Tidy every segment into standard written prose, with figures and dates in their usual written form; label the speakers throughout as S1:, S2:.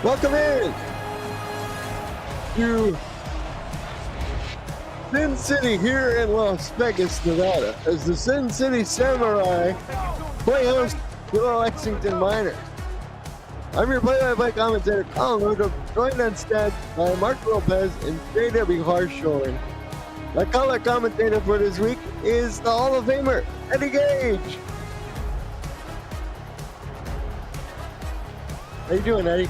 S1: Welcome in to Sin City here in Las Vegas, Nevada, as the Sin City Samurai play host to the Lexington Miners. I'm your play-by-play commentator, Colin Woodruff, joined on stats by Mark Lopez and J.W. Harshorn. My color commentator for this week is the Hall of Famer, Eddie Gage. How you doing, Eddie?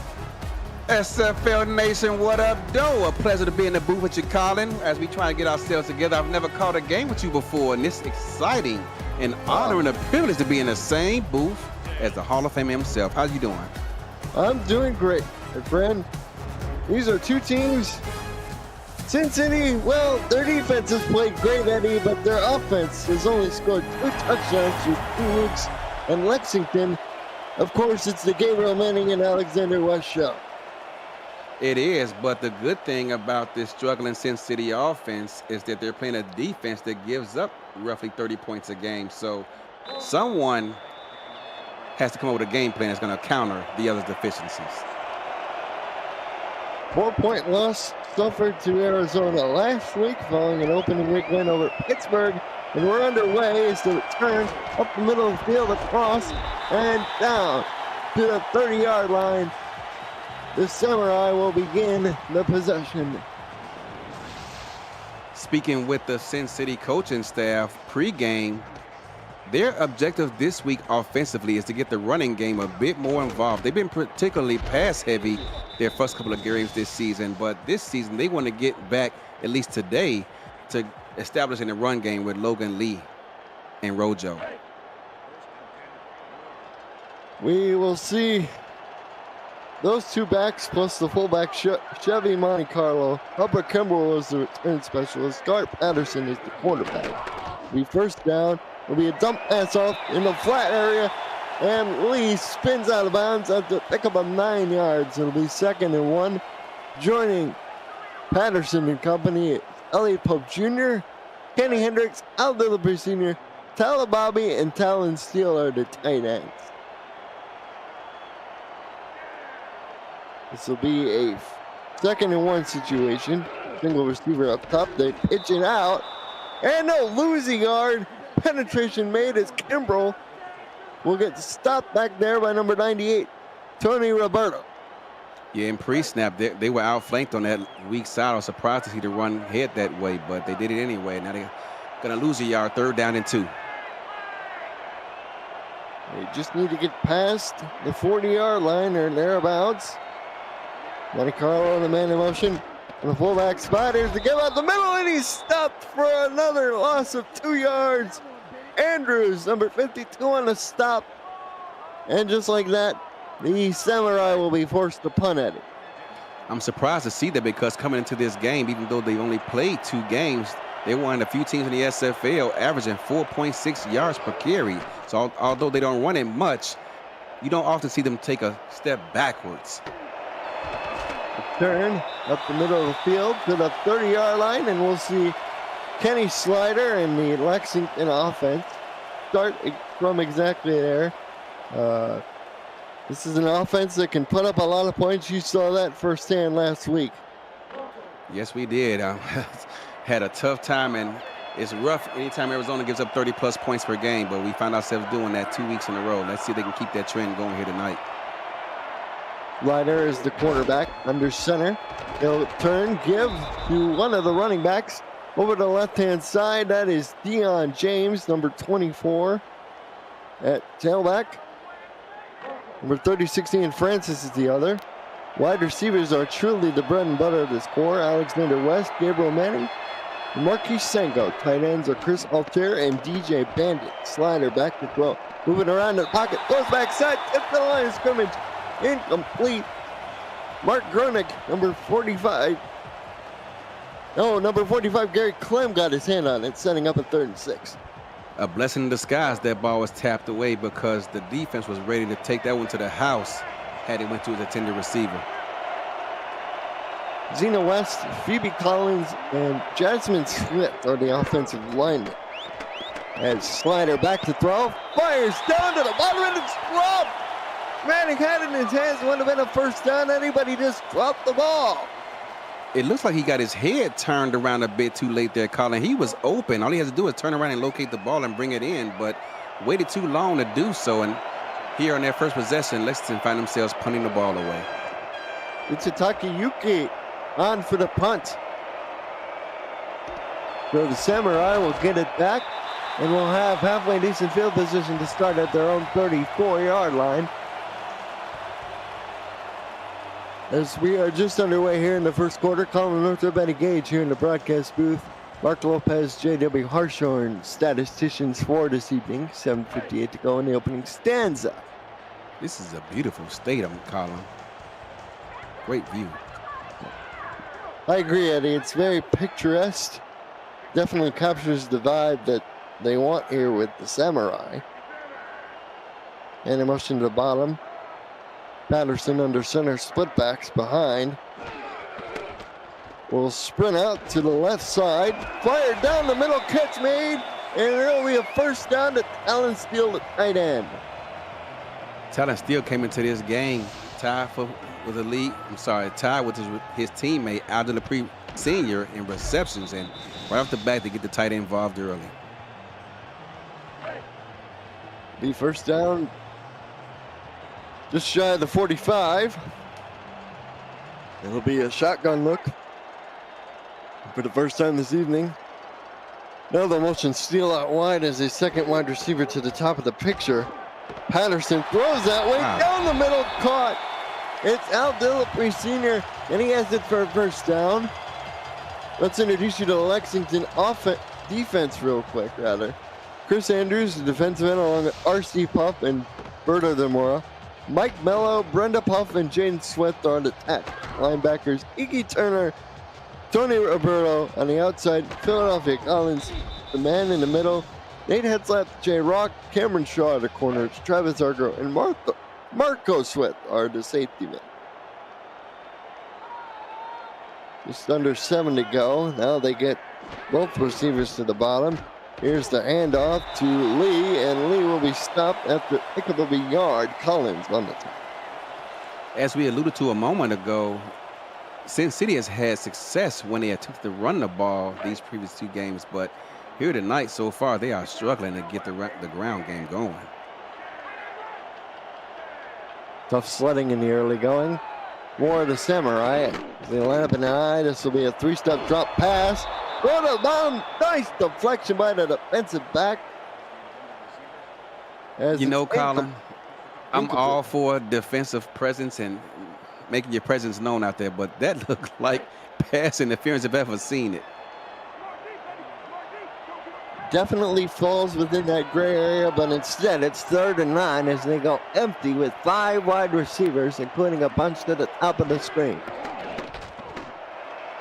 S2: SFL Nation, what up, though? A pleasure to be in the booth with you, Colin, as we try to get ourselves together. I've never called a game with you before, and it's exciting, an honor and a privilege to be in the same booth as the Hall of Famer himself. How you doing?
S1: I'm doing great, my friend. These are two teams. Sin City, well, their defense has played great, Eddie, but their offense has only scored 2 touchdowns through 2 weeks. And Lexington, of course, it's the Gabriel Manning and Alexander West show.
S2: It is, but the good thing about this struggling Sin City offense is that they're playing a defense that gives up roughly 30 points a game. So someone has to come up with a game plan that's going to counter the other's deficiencies.
S1: 4-point loss suffered to Arizona last week following an opening week win over Pittsburgh. And we're underway as the return up the middle of the field, across and down to the 30-yard line. The Samurai will begin the possession.
S2: Speaking with the Sin City coaching staff pregame, their objective this week offensively is to get the running game a bit more involved. They've been particularly pass heavy their first couple of games this season, but this season they want to get back, at least today, to establishing a run game with Logan Lee and Rojo.
S1: We will see those two backs plus the fullback Chevy Monte Carlo. Upper Kimbrell is the return specialist. Garrett Patterson is the quarterback. Be first down. Will be a dump pass off in the flat area, and Lee spins out of bounds at the pickup of 9 yards. It'll be 2nd and 1. Joining Patterson and company, Elliott Pope Jr., Kenny Hendricks, Al Dillabry Sr., Tyler Bobby, and Talon Steele are the tight ends. This will be a 2nd and 1 situation. Single receiver up top. They pitch it out. And no losing yard. Penetration made as Kimbrell will get stopped back there by number 98, Tony Roberto.
S2: Yeah, in pre-snap, they were outflanked on that weak side. I was surprised to see the run head that way, but they did it anyway. Now they're going to lose a yard, 3rd down and 2.
S1: They just need to get past the 40-yard line or thereabouts. Monte Carlo, the man in motion. And the fullback spiders to give out the middle, and he's stopped for another loss of 2 yards. Andrews, number 52, on the stop. And just like that, the Samurai will be forced to punt at it.
S2: I'm surprised to see that, because coming into this game, even though they only played 2 games, they're one of the few teams in the SFL averaging 4.6 yards per carry. So although they don't run it much, you don't often see them take a step backwards.
S1: Turn up the middle of the field to the 30-yard line, and we'll see Kenny Slider and the Lexington offense start from exactly there. This is an offense that can put up a lot of points. You saw that firsthand last week.
S2: Yes, we did. Had a tough time, and it's rough anytime Arizona gives up 30-plus points per game, but we find ourselves doing that 2 weeks in a row. Let's see if they can keep that trend going here tonight.
S1: Slider is the quarterback under center. He'll turn, give to one of the running backs over the left-hand side. That is Deion James, number 24 at tailback. Number 36, Ian Francis is the other. Wide receivers are truly the bread and butter of this core. Alexander West, Gabriel Manning, and Marquis Senko. Tight ends are Chris Altair and DJ Bandit. Slider back to throw. Moving around in the pocket. Goes backside. Tip the line of scrimmage. Incomplete. Mark Gronick, number 45. Oh, number 45, Gary Clem got his hand on it, setting up a 3rd and 6.
S2: A blessing in disguise, that ball was tapped away, because the defense was ready to take that one to the house had it went to his intended receiver.
S1: Zena West, Phoebe Collins, and Jasmine Smith are the offensive linemen. As Slider back to throw, fires down to the bottom, and it's dropped. Manning had it in his hands. Would have been a first down. Anybody just dropped the ball.
S2: It looks like he got his head turned around a bit too late there, Colin. He was open. All he has to do is turn around and locate the ball and bring it in, but waited too long to do so. And here on their first possession, Lexington find themselves punting the ball away.
S1: It's Takayuki on for the punt. So the Samurai will get it back, and we'll have halfway decent field position to start at their own 34-yard line. As we are just underway here in the first quarter, Colin Northrop, Benny Gage here in the broadcast booth. Mark Lopez, J.W. Harshorn, statisticians for this evening. 7:58 to go in the opening stanza.
S2: This is a beautiful stadium, Colin. Great view.
S1: I agree, Eddie. It's very picturesque. Definitely captures the vibe that they want here with the Samurai. And a motion to the bottom. Patterson under center, split backs behind. Will sprint out to the left side. Fired down the middle, catch made. And it'll be a first down to Talon Steele at tight end.
S2: Talon Steele came into this game tied with the lead. Tied with his teammate Alden Dupree Sr. in receptions, and right off the bat they get the tight end involved early.
S1: Be first down, just shy of the 45. It'll be a shotgun look for the first time this evening. Now the motion steal out wide as a second wide receiver to the top of the picture. Patterson throws that way down the middle, caught. It's Al Dupree Sr., and he has it for a first down. Let's introduce you to the Lexington defense real quick, Chris Andrews, the defensive end, along with R.C. Puff and Berto Demora. Mike Mello, Brenda Puff, and Jaden Sweat are on the attack. Linebackers, Iggy Turner, Tony Roberto on the outside, Philadelphia Collins, the man in the middle, Nate Hetzlaff, Jay Rock, Cameron Shaw at the corners, Travis Argo, and Marco Sweat are the safety men. Just under 7 to go. Now they get both receivers to the bottom. Here's the handoff to Lee, and Lee will be stopped after a pick up of a yard. Collins on the top.
S2: As we alluded to a moment ago, Sin City has had success when they attempted to run the ball these previous two games, but here tonight so far they are struggling to get the ground game going.
S1: Tough sledding in the early going. More of the Samurai. They line up in the eye. This will be a 3-step drop pass. Go to the bottom. Nice deflection by the defensive back.
S2: You know, Colin, I'm all for defensive presence and making your presence known out there, but that looked like pass interference if I've ever seen it.
S1: Definitely falls within that gray area, but instead it's 3rd and 9 as they go empty with 5 wide receivers, including a bunch to the top of the screen.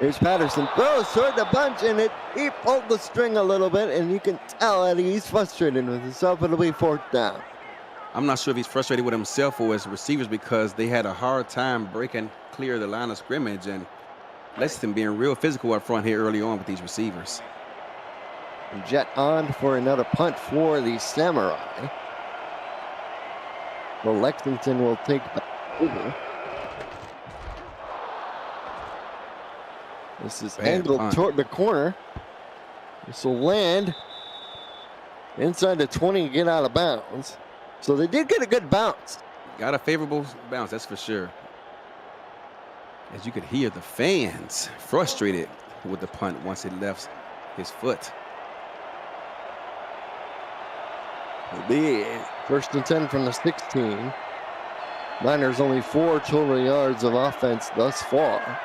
S1: Here's Patterson, throws toward the bunch, and he pulled the string a little bit, and you can tell that he's frustrated with himself. It'll be 4th down.
S2: I'm not sure if he's frustrated with himself or his receivers because they had a hard time breaking clear of the line of scrimmage, and Lexington being real physical up front here early on with these receivers.
S1: Jet on for another punt for the Samurai. Well, Lexington will take over. This is angled toward the corner. This will land inside the 20 and get out of bounds. So they did get a good bounce.
S2: Got a favorable bounce, that's for sure. As you could hear the fans frustrated with the punt once it left his foot.
S1: It'll be 1st and 10 from the 16. Niners only 4 total yards of offense thus far.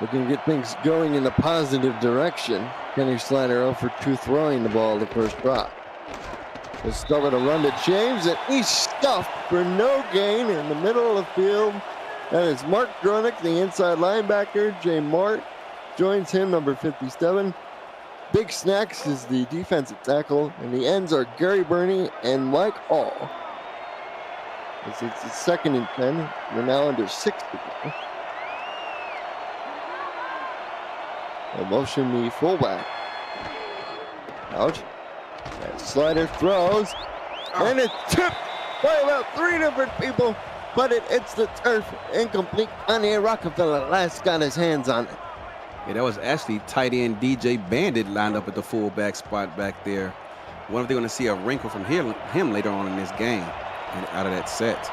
S1: Looking to get things going in a positive direction. Kenny Slider 0 for 2 throwing the ball the first drop. They'll start with a run to James, and he's stuffed for no gain in the middle of the field. That is Mark Dronick, the inside linebacker. Jay Mart joins him, number 57. Big Snacks is the defensive tackle, and the ends are Gary Burney and Mike Hall. It's the 2nd and 10. We're now under 6 to go. A motion the fullback. Out. That Slider throws. And it's tipped by about 3 different people, but it hits the turf. Incomplete. Kanye Rockefeller last got his hands on it.
S2: Yeah, that was actually tight end DJ Bandit lined up at the fullback spot back there. Wonder if they're going to see a wrinkle from him later on in this game and out of that set.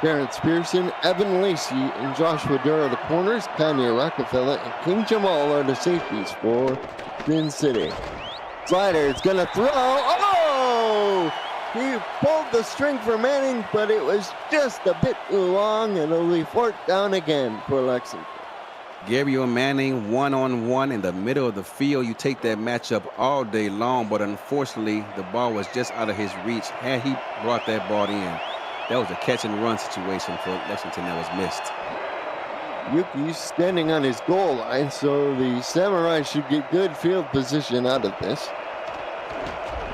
S1: Terrence Pearson, Evan Lacey, and Joshua Durr are the corners. Kanye Rockefeller and King Jamal are the safeties for Sin City. Slider is going to throw. Oh! He pulled the string for Manning, but it was just a bit too long, and it'll be 4th down again for Lexington.
S2: Gabriel Manning one-on-one in the middle of the field. You take that matchup all day long, but unfortunately, the ball was just out of his reach. Had he brought that ball in, that was a catch-and-run situation for Lexington that was missed.
S1: Yuki's standing on his goal line, so the Samurai should get good field position out of this.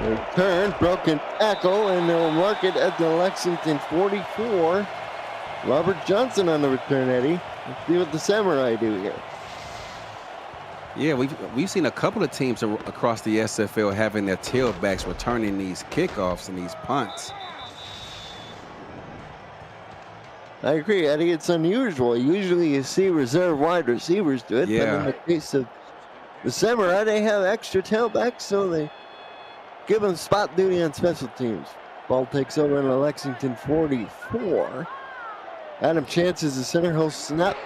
S1: Return, broken tackle, and they'll mark it at the Lexington 44. Robert Johnson on the return, Eddie. Let's see what the Samurai do here.
S2: Yeah, we've seen a couple of teams across the SFL having their tailbacks returning these kickoffs and these punts.
S1: I agree, Eddie. It's unusual. Usually you see reserve wide receivers do it, but in the case of the Samurai, they have extra tailbacks, so they give them spot duty on special teams. Ball takes over in the Lexington 44. Adam Chance is the center. He'll snap.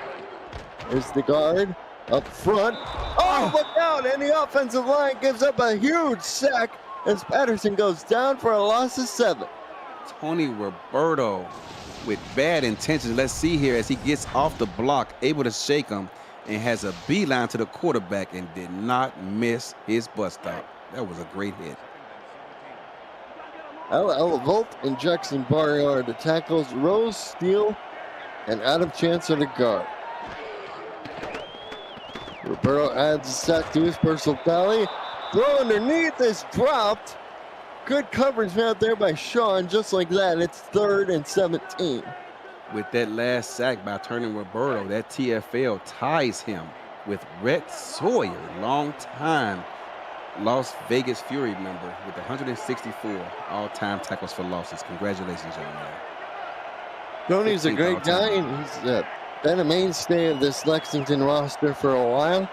S1: There's the guard up front. Oh, look out! And the offensive line gives up a huge sack as Patterson goes down for a loss of 7.
S2: Tony Roberto with bad intentions. Let's see here as he gets off the block, able to shake him, and has a beeline to the quarterback and did not miss his bus stop. That was a great hit.
S1: Ella Volt and Jackson Barrio are the tackles. Rose, Steele, and Adam Chance are the guard. Roberto adds a sack to his personal tally. Throw underneath is dropped. Good coverage out there by Sean. Just like that, it's 3rd and 17.
S2: With that last sack by turning Roberto, that TFL ties him with Rhett Sawyer, long-time Las Vegas Fury member with 164 all-time tackles for losses. Congratulations, young man.
S1: Tony's a great guy, and he's been a mainstay of this Lexington roster for a while.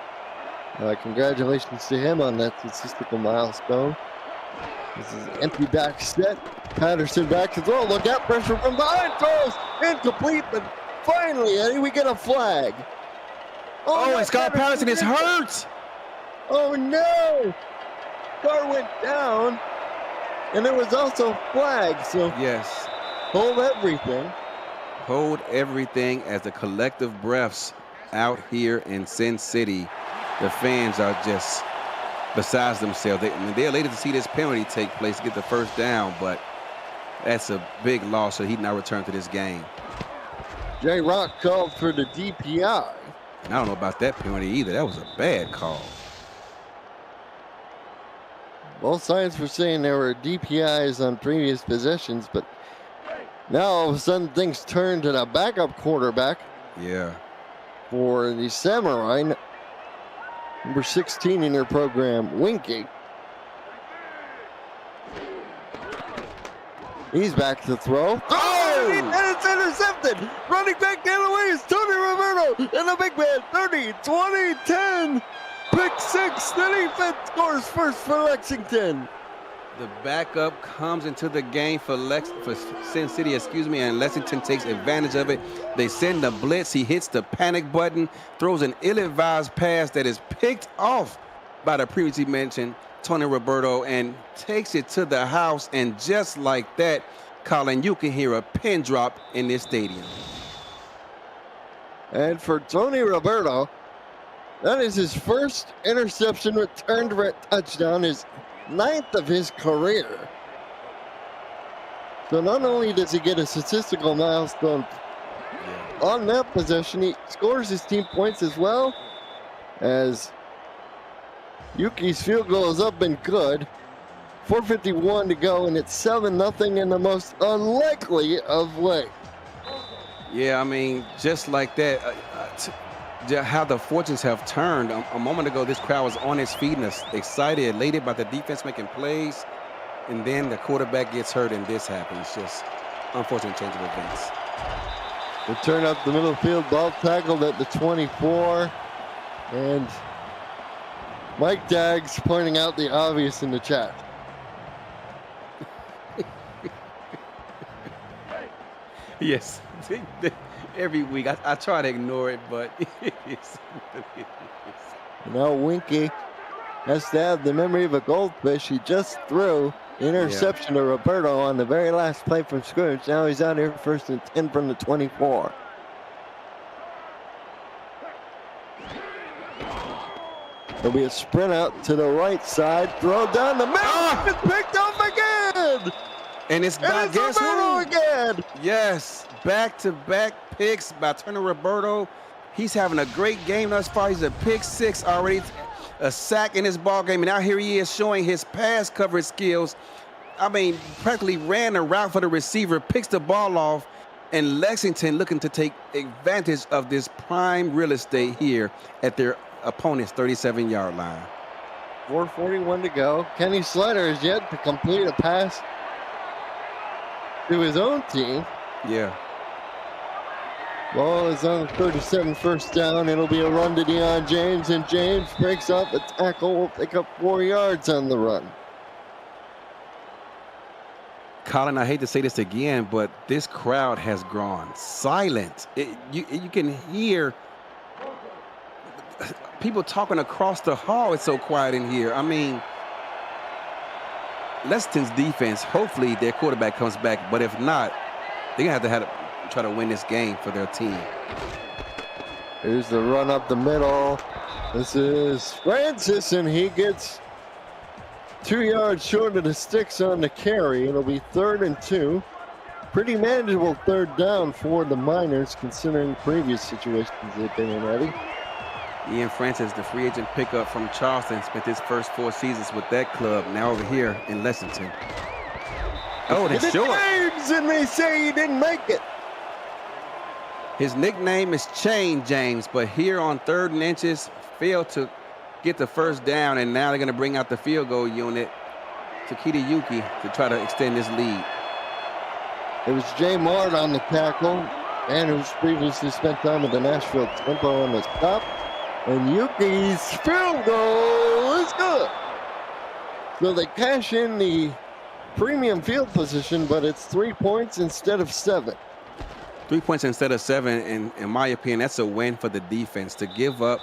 S1: Congratulations to him on that statistical milestone. This is an empty back set. Patterson back to throw. Look out, pressure from behind. Throws incomplete, but finally, Eddie, we get a flag.
S2: Oh, and Scott Patterson is hurt.
S1: Oh, no. Car went down, and there was also a flag. So
S2: yes,
S1: hold everything.
S2: Hold everything as the collective breaths out here in Sin City. The fans are just besides themselves. They're elated to see this penalty take place to get the 1st down, but that's a big loss, so he now return to this game.
S1: Jay Rock called for the DPI.
S2: And I don't know about that penalty either. That was a bad call.
S1: Both sides were saying there were DPIs on previous possessions, but now all of a sudden things turn to the backup quarterback.
S2: Yeah.
S1: For the Samurai, number 16 in your program, Winky. He's back to throw. Oh! And it's intercepted. Running back the other way is Tony Roberto and the big man. 30, 20, 10. Pick 6. The defense scores first for Lexington.
S2: The backup comes into the game for Sin City, and Lexington takes advantage of it. They send the blitz. He hits the panic button, throws an ill-advised pass that is picked off by the previously mentioned Tony Roberto and takes it to the house. And just like that, Colin, you can hear a pin drop in this stadium.
S1: And for Tony Roberto, that is his first interception returned for a touchdown, his 9th of his career. So not only does he get a statistical milestone on that possession, he scores his team points as well, as Yuki's field goal is up and good. 4:51 to go, and it's 7-0 in the most unlikely of ways.
S2: Yeah, I mean, just like that, how the fortunes have turned. A moment ago, this crowd was on its feet and excited, elated about the defense making plays. and then the quarterback gets hurt, and this happens. Just unfortunate change of events.
S1: The turn up the middle field, ball tackled at the 24, and Mike Daggs pointing out the obvious in the chat.
S2: Yes, every week I try to ignore it, but it's
S1: Now Winky has to have the memory of a goldfish. He just threw interception to Roberto on the very last play from scrimmage. Now he's out here 1st and 10 from the 24. There'll be a sprint out to the right side, throw down the middle, it's picked up again!
S2: And it's guess who?
S1: Again.
S2: Yes, back-to-back picks by Turner Roberto. He's having a great game thus far. He's a pick 6 already, a sack in his ball game, and now here he is showing his pass coverage skills. I mean, practically ran a route for the receiver, picks the ball off, and Lexington looking to take advantage of this prime real estate here at their opponent's 37-yard line.
S1: 4:41 to go. Kenny Slater is yet to complete a pass to his own team.
S2: Yeah.
S1: Ball is on the 37, 1st down. It'll be a run to Deion James, and James breaks up a tackle. Will pick up 4 yards on the run.
S2: Colin, I hate to say this again, but this crowd has grown silent. You can hear people talking across the hall. It's so quiet in here. I mean, Lexington's defense, hopefully their quarterback comes back, but if not, they're going to have to try to win this game for their team.
S1: Here's the run up the middle. This is Francis, and he gets 2 yards short of the sticks on the carry. It'll be 3rd and 2. Pretty manageable 3rd down for the Miners, considering previous situations they've been in, Eddie.
S2: Ian Francis, the free agent pickup from Charleston, spent his first 4 seasons with that club, now over here in Lexington. Oh, they short.
S1: James, and they say he didn't make it.
S2: His nickname is Chain James, but here on 3rd and inches, failed to get the 1st down, and now they're going to bring out the field goal unit, Takeda Yuki, to try to extend this lead.
S1: It was Jay Mart on the tackle, and who's previously spent time with the Nashville Tempo on the stop. And Yuki's field goal is good. So they cash in the premium field position, but it's 3 points instead of 7.
S2: 3 points instead of 7, and in my opinion, that's a win for the defense. To give up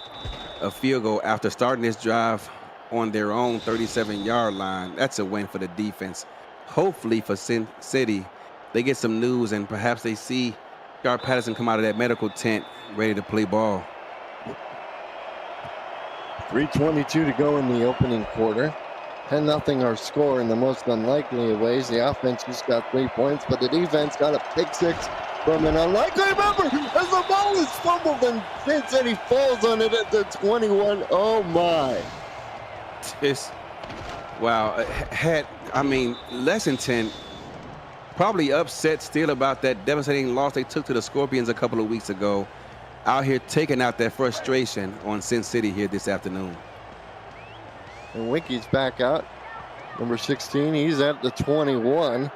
S2: a field goal after starting this drive on their own 37-yard line, that's a win for the defense. Hopefully for Sin City, they get some news and perhaps they see Sharp Patterson come out of that medical tent ready to play ball.
S1: 3:22 to go in the opening quarter. 10-0 our score in the most unlikely of ways. The offense just got 3 points, but the defense got a pick 6 from an unlikely member as the ball is fumbled and Sin City falls on it at the 21. Oh my.
S2: Wow. Lexington probably upset still about that devastating loss they took to the Scorpions a couple of weeks ago. Out here taking out that frustration on Sin City here this afternoon.
S1: And Winky's back out. Number 16, he's at the 21.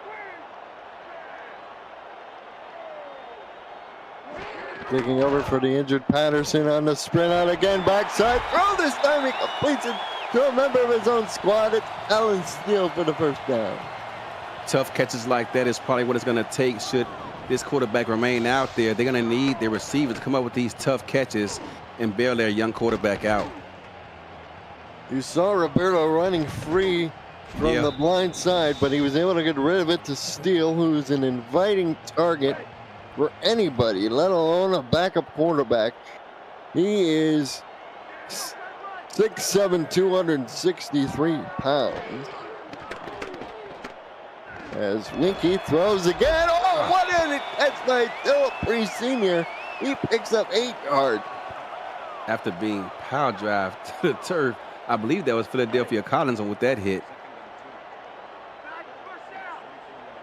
S1: Taking over for the injured Patterson on the sprint out again. Backside throw this time. He completes it to a member of his own squad. It's Allen Steele for the 1st down.
S2: Tough catches like that is probably what it's going to take should this quarterback remain out there. They're going to need their receivers to come up with these tough catches and bail their young quarterback out.
S1: You saw Roberto running free from the blind side, but he was able to get rid of it to Steele, who's an inviting target for anybody, let alone a backup quarterback. He is 6'7", 263 pounds. As Winky throws again. Oh, what a catch by Philip Reese Sr. He picks up 8 yards.
S2: After being power drive to the turf, I believe that was Philadelphia Collins with that hit.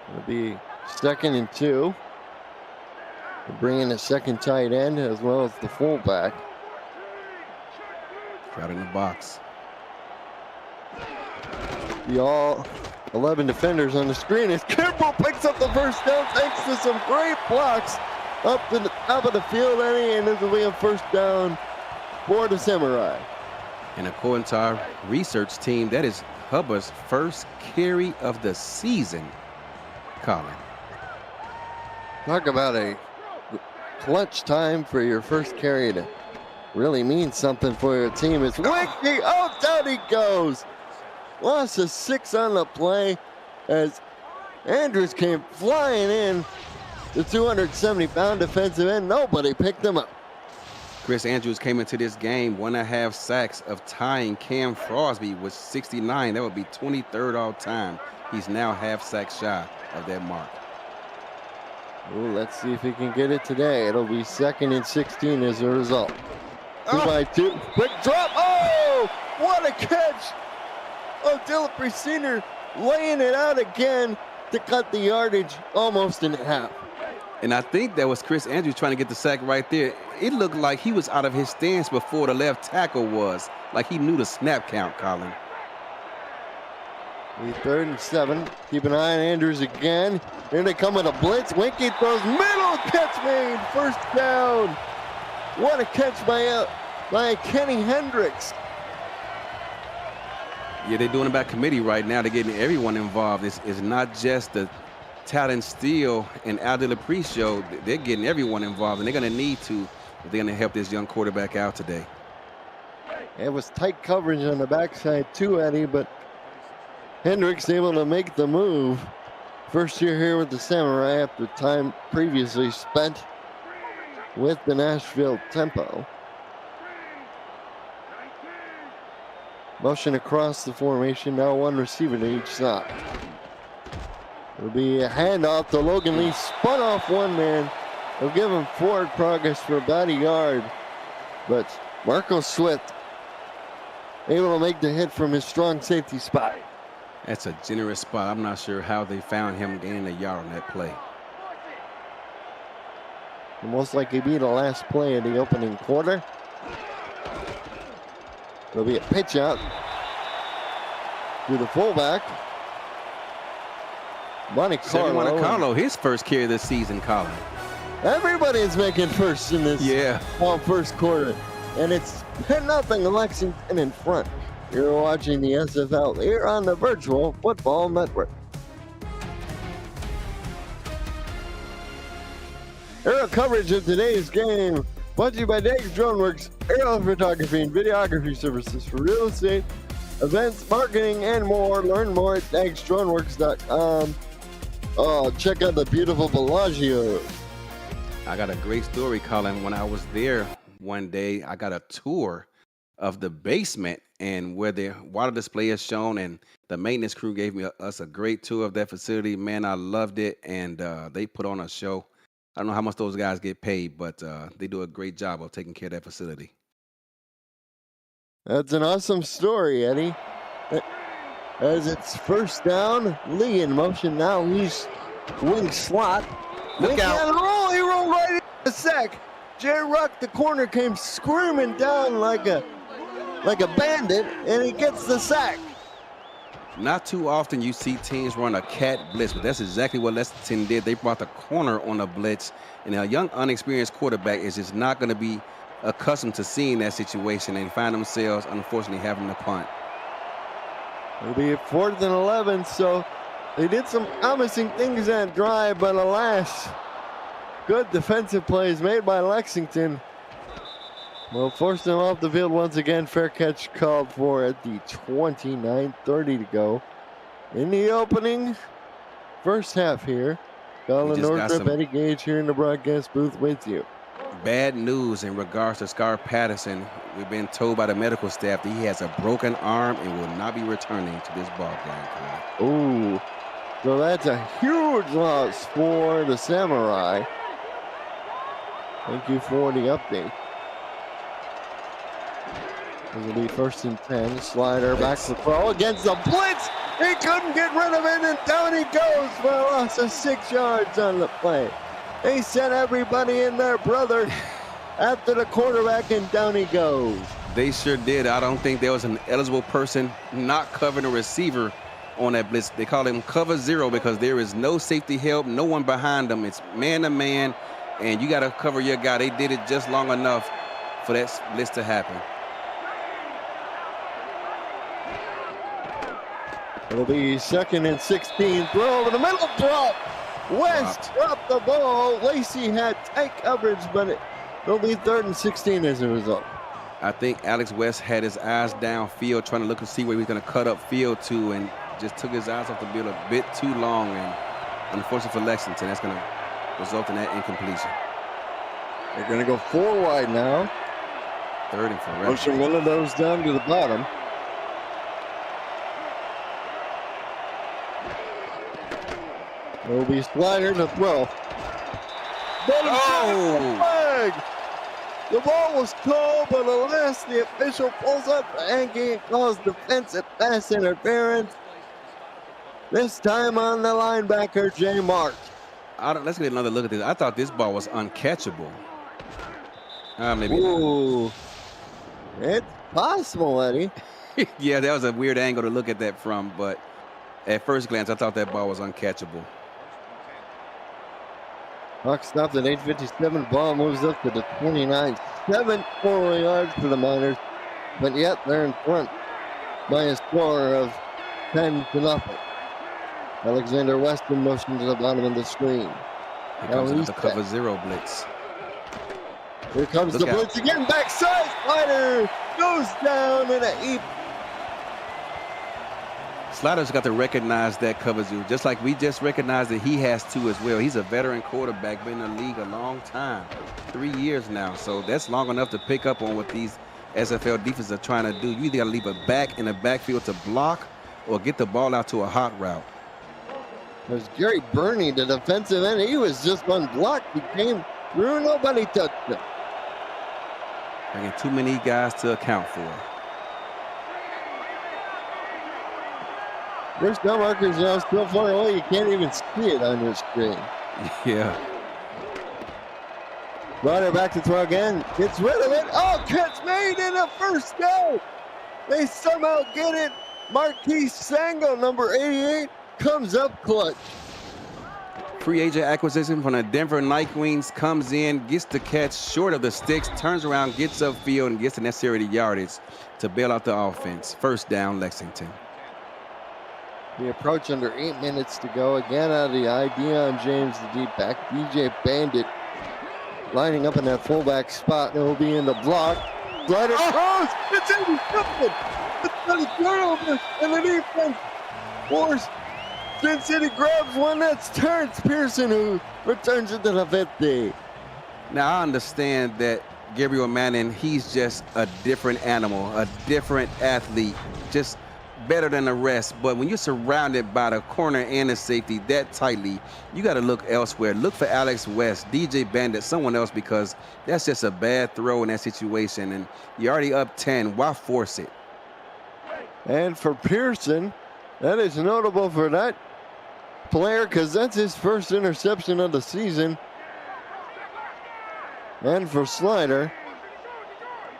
S1: It'll be 2nd and 2. We're bringing a second tight end as well as the fullback.
S2: Crowd in the box.
S1: The all 11 defenders on the screen as Kimball picks up the first down thanks to some great blocks up to the top of the field, Eddie, and this will be a first down for the Samurai.
S2: And according to our research team, that is Hubbard's first carry of the season, Colin.
S1: Talk about a clutch time for your first carry to really mean something for your team. It's Wiki. Oh, down he goes. Loss of 6 on the play as Andrews came flying in. The 270-pound defensive end. Nobody picked him up.
S2: Chris Andrews came into this game 1.5 sacks of tying Cam Crosby with 69. That would be 23rd all time. He's now half sack shy of that mark.
S1: Ooh, let's see if he can get it today. It'll be 2nd and 16 as a result. 2x2. Quick drop. Oh, what a catch. Oh, Dillapre Sr. laying it out again to cut the yardage almost in half.
S2: And I think that was Chris Andrews trying to get the sack right there. It looked like he was out of his stance before the left tackle was. Like he knew the snap count, Colin.
S1: 3rd and 7. Keep an eye on Andrews again. Here they come with a blitz. Winky throws middle. Catch made. First down. What a catch by Kenny Hendricks.
S2: Yeah, they're doing it by committee right now. They're getting everyone involved. It's not just the Talon Steele and Al Dillapre show. They're getting everyone involved, and they're going to need to if they're going to help this young quarterback out today.
S1: It was tight coverage on the backside too, Eddie, but Hendricks able to make the move. First year here with the Samurai after time previously spent with the Nashville Tempo. Motion across the formation, now one receiver to each side. It'll be a handoff to Logan Lee, spun off one man. They'll give him forward progress for about a yard. But Marco Swift able to make the hit from his strong safety spot.
S2: That's a generous spot. I'm not sure how they found him gaining a yard on that play.
S1: Most likely be the last play of the opening quarter. There'll be a pitch out to the fullback.
S2: Monacarlo, his first carry of the season, Colin.
S1: Everybody's making first in this first quarter. And it's 10-0 Lexington in front. You're watching the SFL here on the Virtual Football Network. Aerial coverage of today's game brought to you by Dags DroneWorks, aerial photography and videography services for real estate, events, marketing, and more. Learn more at dagsdroneworks.com. Oh, check out the beautiful Bellagio.
S2: I got a great story, Colin. When I was there one day, I got a tour of the basement and where the water display is shown, and the maintenance crew gave us a great tour of that facility. Man, I loved it, and they put on a show. I don't know how much those guys get paid, but they do a great job of taking care of that facility.
S1: That's an awesome story, Eddie. As it's first down, Lee in motion now. He's wing slot.
S2: Look out.
S1: He rolled right into the sack. Jay Ruck, the corner, came screaming down like a bandit, and he gets the sack.
S2: Not too often you see teams run a cat blitz, but that's exactly what Lexington did. They brought the corner on a blitz, and a young, unexperienced quarterback is just not going to be accustomed to seeing that situation and find themselves, unfortunately, having to punt.
S1: It'll be 4th and 11, so they did some promising things that drive, but alas, good defensive plays made by Lexington will force them off the field once again. Fair catch called for at the 29:30 to go in the opening first half here. Colin Northrup, Eddie Gage here in the broadcast booth with you.
S2: Bad news in regards to Scar Patterson. We've been told by the medical staff that he has a broken arm and will not be returning to this ball game.
S1: Ooh, so that's a huge loss for the Samurai. Thank you for the update. It'll be 1st and 10. Slider back to throw against the blitz. He couldn't get rid of it, and down he goes for a loss of 6 yards on the play. They sent everybody in there, brother, after the quarterback, and down he goes.
S2: They sure did. I don't think there was an eligible person not covering a receiver on that blitz. They call him cover zero because there is no safety help, no one behind them. It's man to man, and you got to cover your guy. They did it just long enough for that blitz to happen.
S1: It'll be 2nd and 16. Throw over the middle, drop. West dropped the ball. Lacey had tight coverage, but it'll be 3rd and 16 as a result.
S2: I think Alex West had his eyes downfield, trying to look and see where he was going to cut up field to, and just took his eyes off the field a bit too long. And unfortunately for Lexington, that's going to result in that incompletion.
S1: They're going to go 4 wide now.
S2: 3rd and 4.
S1: Pushing one of those down to the bottom. It will be Slider to throw. Flag. The ball was called, but alas, the official pulls up the hand and calls defensive pass interference. This time on the linebacker, Jay March.
S2: Let's get another look at this. I thought this ball was uncatchable. Maybe
S1: Ooh. It's possible, Eddie.
S2: Yeah, that was a weird angle to look at that from, but at first glance, I thought that ball was uncatchable.
S1: Puck stopped at 8:57. Ball moves up to the 29. 7 total yards for the Miners, but yet they're in front by a score of 10-0. Alexander Weston motion to the bottom of the screen.
S2: Here comes the cover zero blitz.
S1: Here comes the blitz again. Backside Slider goes down in a heap.
S2: Slider's got to recognize that cover zero, just like we just recognized that he has to as well. He's a veteran quarterback, been in the league a long time, 3 years now. So that's long enough to pick up on what these SFL defenses are trying to do. You either got to leave a back in the backfield to block or get the ball out to a hot route.
S1: There's Gary Burney, the defensive end. He was just unblocked. He came through, nobody touched him.
S2: Bringing too many guys to account for.
S1: First down marker is now still far away. You can't even see it on your screen.
S2: Yeah.
S1: Ryder back to throw again. Gets rid of it. Oh, catch made in a first down. They somehow get it. Marquise Sango, number 88, comes up clutch.
S2: Free agent acquisition from the Denver Night Wings comes in, gets the catch short of the sticks, turns around, gets upfield, and gets the necessary yardage to bail out the offense. First down, Lexington.
S1: The approach under 8 minutes to go. Again out of the ID on James, the deep back. DJ Bandit lining up in that fullback spot. It will be in the block. Slider throws. It's intercepted. It's not a turnover. And the defense force. Sin City grabs one. That's Terrence Pearson who returns it to the 50.
S2: Now, I understand that Gabriel Manning, he's just a different animal, a different athlete, just better than the rest. But when you're surrounded by the corner and the safety that tightly, you got to look elsewhere. Look for Alex West, DJ Bandit, someone else, because that's just a bad throw in that situation. And you're already up 10. Why force it?
S1: And for Pearson, that is notable for that player because that's his first interception of the season. And for Slider,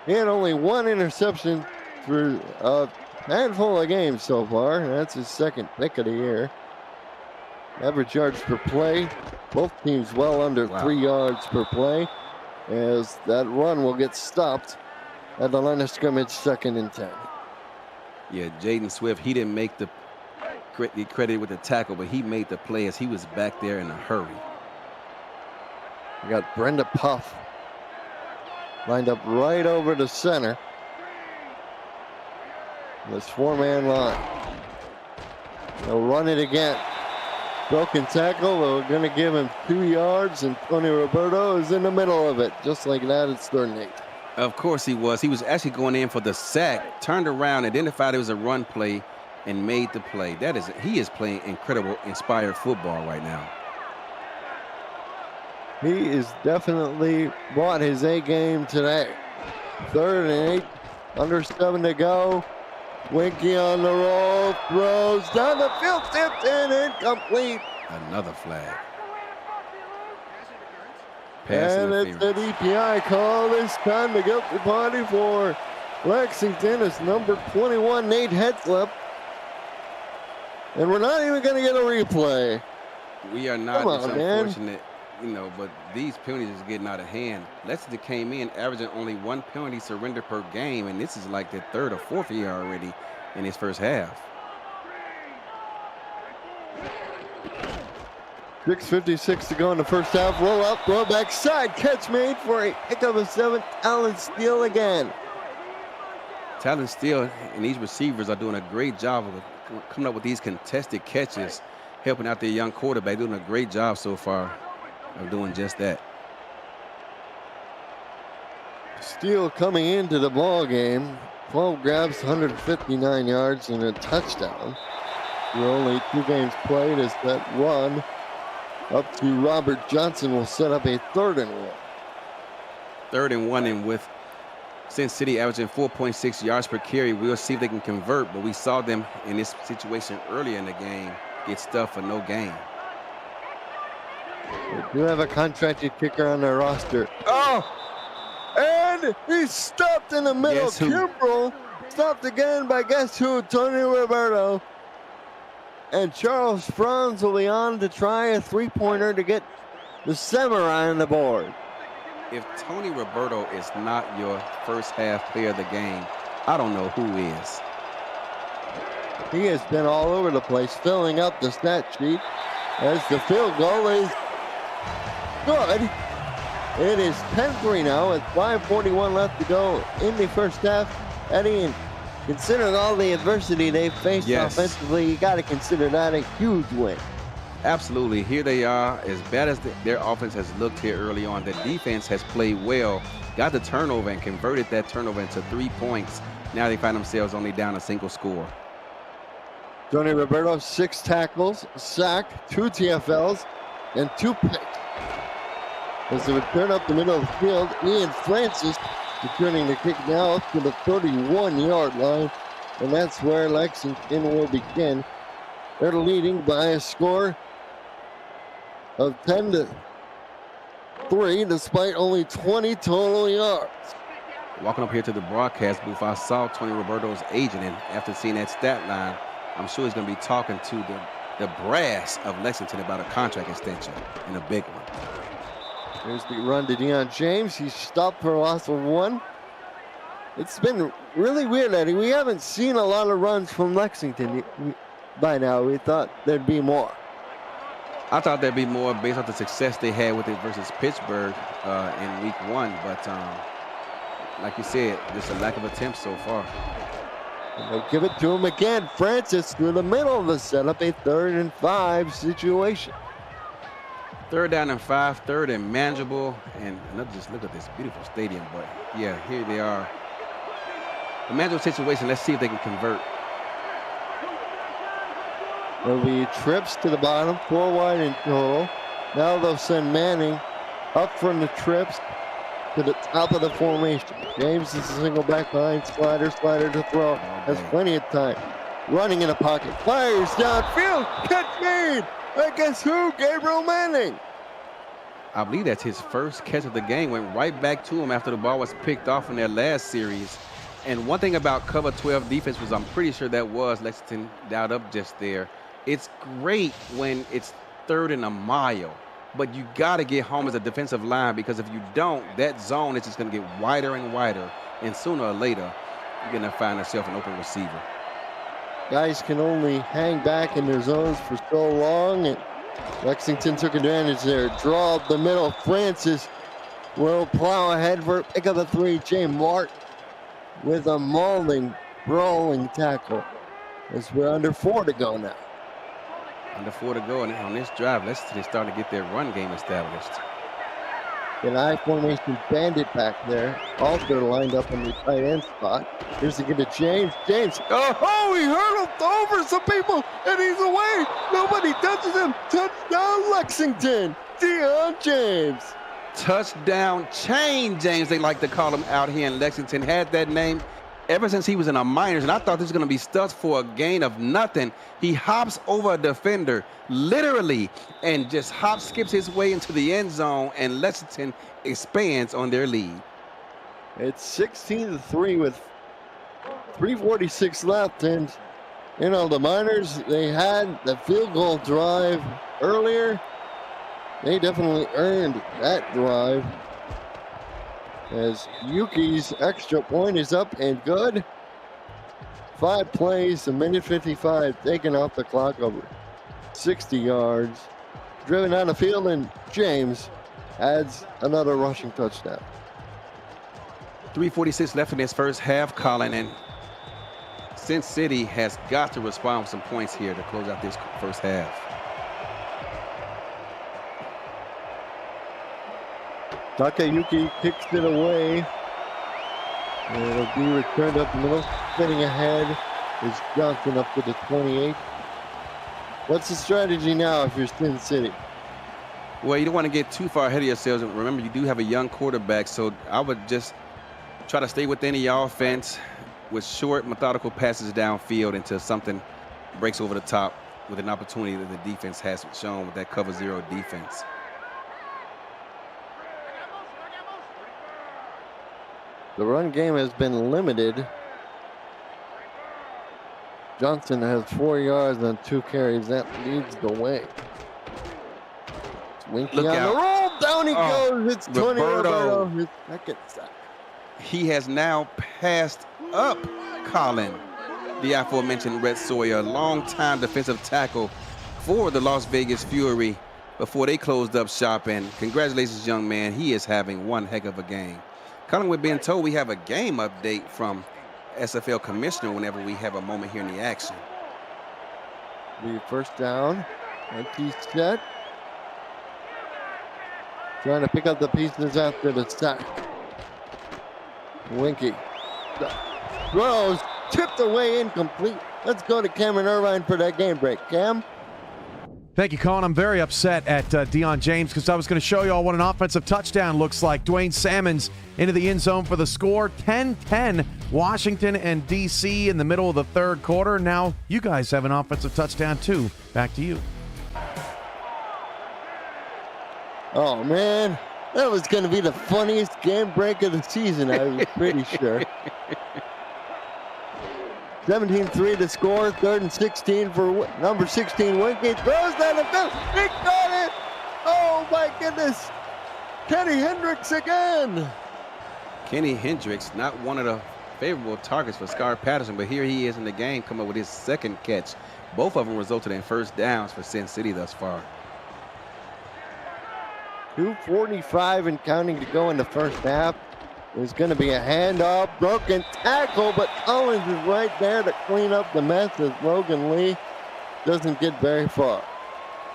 S1: he had only 1 interception through a handful of games so far. That's his 2nd pick of the year. Average yards per play, both teams well under 3 yards per play, as that run will get stopped at the line of scrimmage, 2nd and 10.
S2: Yeah, Jaden Swift, he didn't make the credit with the tackle, but he made the play as he was back there in a hurry.
S1: We got Brenda Puff lined up right over the center. This 4-man line. They'll run it again. Broken tackle. They're going to give him 2 yards, and Tony Roberto is in the middle of it. Just like that, it's 3rd and 8.
S2: Of course he was. He was actually going in for the sack, turned around, identified it was a run play, and made the play. He is playing incredible, inspired football right now.
S1: He is definitely brought his A game today. 3rd and 8, under 7 to go. Winky on the roll, throws down the field, tipped and incomplete.
S2: Another flag.
S1: And it's an EPI call this time. The guilty party for Lexington is number 21, Nate Hetzlip. And we're not even going to get a replay.
S2: We are not.
S1: Come on,
S2: It's
S1: man.
S2: unfortunate, but these penalties is getting out of hand. Lexington came in averaging only 1 penalty surrender per game, and this is like the third or fourth year already in his first half.
S1: 6:56 to go in the first half. Roll up, roll back, side catch made for a pick of a 7. Allen Steele again.
S2: Talon Steele and these receivers are doing a great job of coming up with these contested catches, helping out their young quarterback. Doing a great job so far of doing just that.
S1: Steele coming into the ball game. 12 grabs, 159 yards, and a touchdown. We're only 2 games played as that run up to Robert Johnson will set up a 3rd and 1.
S2: 3rd and 1, and with Sin City averaging 4.6 yards per carry, we'll see if they can convert, but we saw them in this situation earlier in the game get stuffed for no gain.
S1: They do have a contracted kicker on their roster. Oh! And he's stopped in the middle. Kimbrell stopped again by guess who? Tony Roberto. And Charles Franz will be on to try a 3-pointer to get the Samurai on the board.
S2: If Tony Roberto is not your first half player of the game, I don't know who is.
S1: He has been all over the place, filling up the stat sheet as the field goal is good. It is 10-3 now with 5:41 left to go in the first half. Eddie, and considering all the adversity they've faced offensively, you got to consider that a huge win.
S2: Absolutely. Here they are. As bad as their offense has looked here early on, the defense has played well, got the turnover and converted that turnover into 3 points. Now they find themselves only down a single score.
S1: Tony Roberto, 6 tackles, sack, 2 TFLs, and 2 picks. As they return up the middle of the field, Ian Francis returning the kick now up to the 31-yard line, and that's where Lexington will begin. They're leading by a score of 10-3, despite only 20 total yards.
S2: Walking up here to the broadcast booth, I saw Tony Roberto's agent, and after seeing that stat line, I'm sure he's going to be talking to the brass of Lexington about a contract extension, and a big one.
S1: Here's the run to Deion James. He's stopped for a loss of 1. It's been really weird, Eddie. We haven't seen a lot of runs from Lexington by now. We thought there'd be more.
S2: I thought there'd be more based on the success they had with it versus Pittsburgh in week 1. But like you said, just a lack of attempts so far.
S1: And they'll give it to him again. Francis through the middle of the setup, a 3rd and 5 situation.
S2: 3rd down and 5, 3rd and manageable. And just look at this beautiful stadium. But yeah, here they are. A manageable situation. Let's see if they can convert.
S1: There'll be trips to the bottom, 4 wide in total. Now they'll send Manning up from the trips to the top of the formation. James is a single back behind, slider to throw. Has plenty of time. Running in the pocket, fires downfield, catch made. I guess who? Gabriel Manning.
S2: I believe that's his first catch of the game. Went right back to him after the ball was picked off in their last series. And one thing about cover 12 defense was I'm pretty sure that was Lexington dialed up just there. It's great when it's 3rd and a mile, but you got to get home as a defensive line, because if you don't, that zone is just going to get wider and wider, and sooner or later, you're going to find yourself an open receiver.
S1: Guys can only hang back in their zones for so long, and Lexington took advantage there. Draw up the middle. Francis will plow ahead for pick up a 3. Jay Martin with a mauling, brawling tackle as we're under 4 to go now.
S2: Under 4 to go, and on this drive, they're starting to get their run game established.
S1: An I formation bandit back there, also lined up in the tight end spot. Here's to get to James. Oh, he hurdled over some people, and he's away. Nobody touches him. Touchdown, Lexington. Deion James.
S2: Touchdown Chain James, they like to call him out here in Lexington. Had that name ever since he was in the minors, and I thought this was going to be stuffed for a gain of nothing. He hops over a defender, literally, and just skips his way into the end zone, and Lexington expands on their lead.
S1: It's 16-3 with 3:46 left, and You know, the Miners, they had the field goal drive earlier. They definitely earned that drive. As Yuki's extra point is up and good. 5 plays, a minute 55 taken off the clock, over 60 yards. Driven down the field, and James adds another rushing touchdown.
S2: 3:46 left in this first half, Colin, and Sin City has got to respond with some points here to close out this first half.
S1: Takayuki kicks it away. And it'll be returned up the middle. Spinning ahead is Johnson up to the 28. What's the strategy now if you're Sin City?
S2: Well, you don't want to get too far ahead of yourselves. Remember, you do have a young quarterback, so I would just try to stay within the offense with short, methodical passes downfield until something breaks over the top with an opportunity that the defense has shown with that cover zero defense.
S1: The run game has been limited. Johnson has 4 yards on 2 carries. That leads the way. Winky
S2: Look
S1: on
S2: out.
S1: the roll. Down he goes. It's Tony
S2: Roberto.
S1: Roberto. His second sack.
S2: He has now passed up Colin, the aforementioned Red Sawyer, longtime defensive tackle for the Las Vegas Fury before they closed up shop. And congratulations, young man. He is having one heck of a game. Colin, we're being told we have a game update from SFL commissioner whenever we have a moment here in the action.
S1: The first down. Empty set. Trying to pick up the pieces after the sack. Winky. Throws. Tipped away, incomplete. Let's go to Cameron Irvine for that game break. Cam?
S3: Thank you, Colin. I'm very upset at Deion James because I was going to show you all what an offensive touchdown looks like. Dwayne Salmons into the end zone for the score. 10-10, Washington and D.C. in the middle of the third quarter. Now you guys have an offensive touchdown too. Back to you.
S1: Oh, man. That was going to be the funniest game break of the season, I was pretty sure. 17-3 to score, 3rd and 16 for number 16, Winky. Throws down the field. He got it! Oh, my goodness. Kenny Hendricks again.
S2: Kenny Hendricks, not one of the favorable targets for Scar Patterson, but here he is in the game, coming up with his second catch. Both of them resulted in first downs for Sin City thus far.
S1: 2:45 and counting to go in the first half. There's going to be a handoff, broken tackle, but Collins is right there to clean up the mess as Logan Lee doesn't get very far.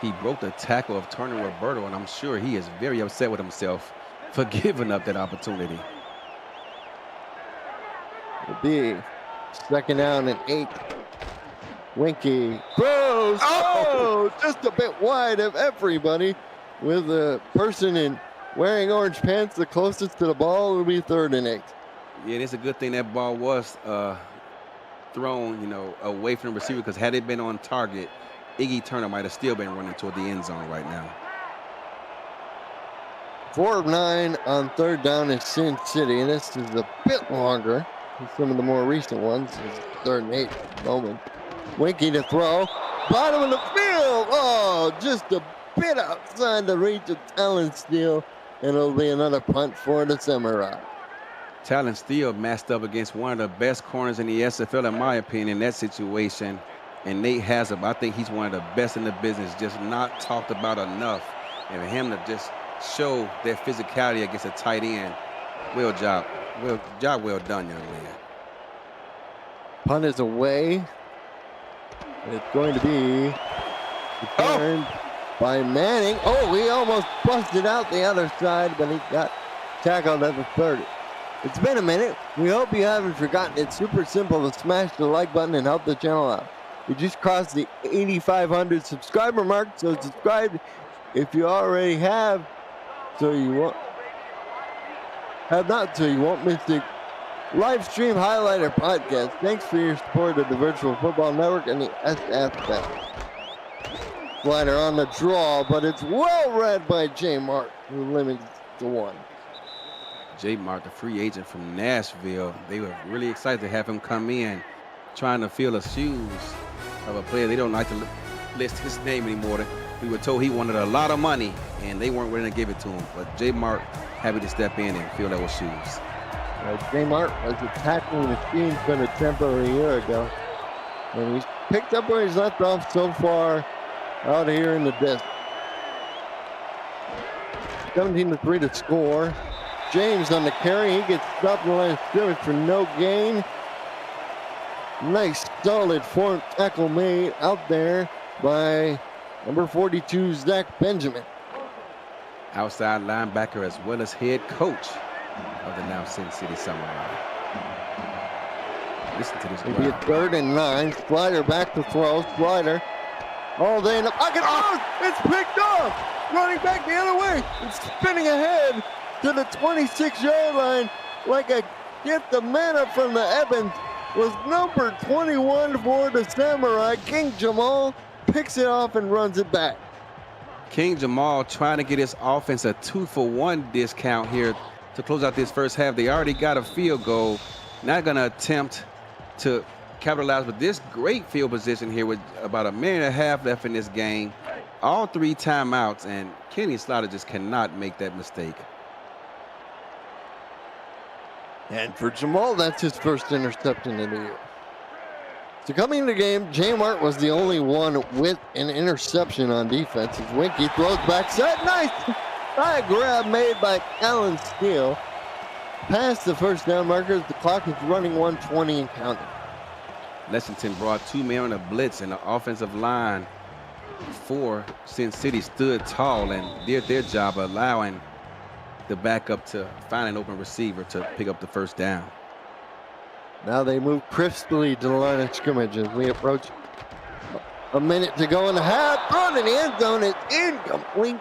S2: He broke the tackle of Tony Roberto, and I'm sure he is very upset with himself for giving up that opportunity.
S1: It'll be 2nd down and 8. Winky throws. Oh, just a bit wide of everybody. With a person in wearing orange pants the closest to the ball, it'll be 3rd and 8.
S2: Yeah, it's a good thing that ball was thrown, away from the receiver, because had it been on target, Iggy Turner might have still been running toward the end zone right now.
S1: 4 of 9 on 3rd down in Sin City, and this is a bit longer than some of the more recent ones. It's 3rd and 8 at the moment. Winky to throw, bottom of the field. Oh, just a bit outside the reach of Talon Steele, and it'll be another punt for the Samurai.
S2: Talon Steele matched up against one of the best corners in the SFL, in my opinion, in that situation. And Nate Hassop, I think he's one of the best in the business, just not talked about enough. And for him to just show their physicality against a tight end, well done, young man.
S1: Punt is away. It's going to be returned by Manning. Oh, he almost busted out the other side, but he got tackled at the 30. It's been a minute. We hope you haven't forgotten. It's super simple to smash the like button and help the channel out. We just crossed the 8,500 subscriber mark, so subscribe if you already have, so you won't miss the live stream highlighter podcast. Thanks for your support of the Virtual Football Network and the SFL. Slider on the draw, but it's well read by J. Mark, who limits to 1.
S2: J. Mark, the free agent from Nashville, they were really excited to have him come in, trying to fill the shoes of a player. They don't like to list his name anymore. We were told he wanted a lot of money, and they weren't willing to give it to him. But J. Mart happy to step in and fill those shoes.
S1: J. Mart was a tackling machine for the Temple a year ago. And he's picked up where he's left off so far out here in the disc. 17-3 to score. James on the carry. He gets stopped in the line of scrimmage for no gain. Nice, solid form tackle made out there by number 42, Zach Benjamin.
S2: Outside linebacker as well as head coach of the now Sin City Samurai. Listen to this.
S1: It'll be a 3rd and 9. Slider back to throw. Slider all day in the pocket. Oh, it's picked off. Running back the other way. It's spinning ahead to the 26-yard line like a gift of manna from the Evans. Was number 21 for the Samurai. King Jamal picks it off and runs it back.
S2: King Jamal trying to get his offense a 2-for-1 discount here to close out this first half. They already got a field goal. Not going to attempt to capitalize with this great field position here with about a minute and a half left in this game. All 3 timeouts, and Kenny Slaughter just cannot make that mistake.
S1: And for Jamal, that's his first interception of the year. So coming into the game, J. Mart was the only one with an interception on defense. As Winky throws back set. Nice high grab made by Alan Steele. Past the first down markers, the clock is running 1:20 and counting.
S2: Lexington brought 2 men on a blitz, and the offensive line for Sin City stood tall and did their job allowing the backup to find an open receiver to pick up the first down.
S1: Now they move crisply to the line of scrimmage as we approach a minute to go in the half. Thrown in the end zone. It's incomplete.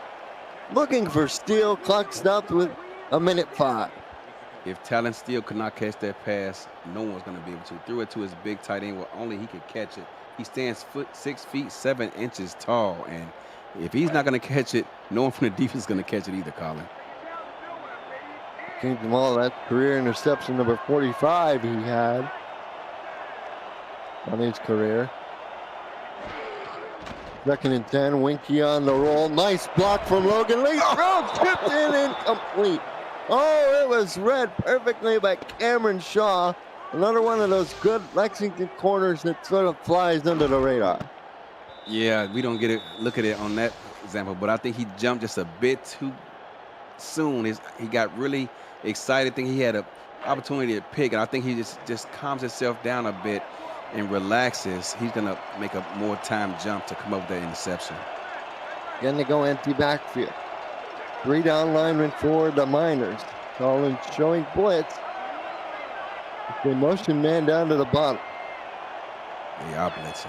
S1: Looking for Steele. Clock stopped with 1:05.
S2: If Talon Steele could not catch that pass, no one's going to be able to. Threw it to his big tight end where only he could catch it. He stands 6 feet 7 inches tall, and if he's not going to catch it, no one from the defense is going to catch it either, Colin.
S1: King Jamal, that career interception number 45 he had on his career. 2nd and 10, Winky on the roll. Nice block from Logan Lee. Throw tipped in, incomplete. Oh, it was read perfectly by Cameron Shaw. Another one of those good Lexington corners that sort of flies under the radar.
S2: Yeah, we don't get it. Look at it on that example, but I think he jumped just a bit too soon. He got really excited. I think he had an opportunity to pick, and I think he just calms himself down a bit and relaxes. He's going to make a more time jump to come up with that interception.
S1: Again, they go empty backfield. 3 down linemen for the Miners. Collins showing blitz. They motion man down to the bottom.
S2: They are blitzing.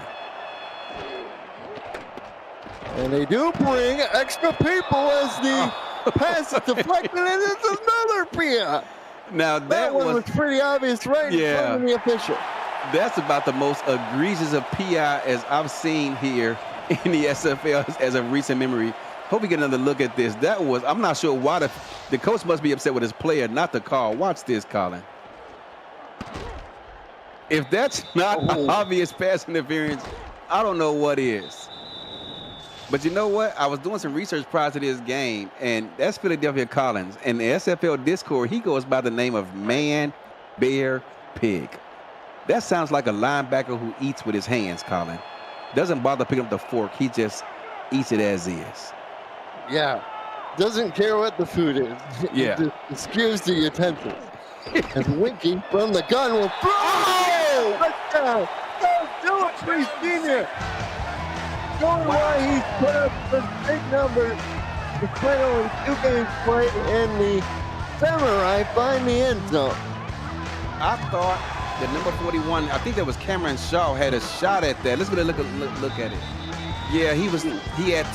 S1: And they do bring extra people as the pass is deflected, and it's another PI.
S2: Now
S1: that one was pretty obvious right in front of the official.
S2: That's about the most egregious of PI as I've seen here in the SFL as of recent memory. Hope we get another look at this. That was, I'm not sure why the coach must be upset with his player, not the call. Watch this, Colin. If that's not obvious pass interference, I don't know what is. But you know what? I was doing some research prior to this game, and that's Philadelphia Collins. And the SFL Discord, he goes by the name of Man, Bear, Pig. That sounds like a linebacker who eats with his hands, Colin. Doesn't bother picking up the fork. He just eats it as is.
S1: Yeah. Doesn't care what the food is.
S2: Yeah.
S1: Just excuse the utensils. As Winky from the gun will throw. Oh! Touchdown. Go Phillips, Sr. Showing why he's put up the big number. The final in 2 games played, and the Samurai find the end zone.
S2: I thought that number 41, I think that was Cameron Shaw, had a shot at that. Let's get a look at it. Yeah, he had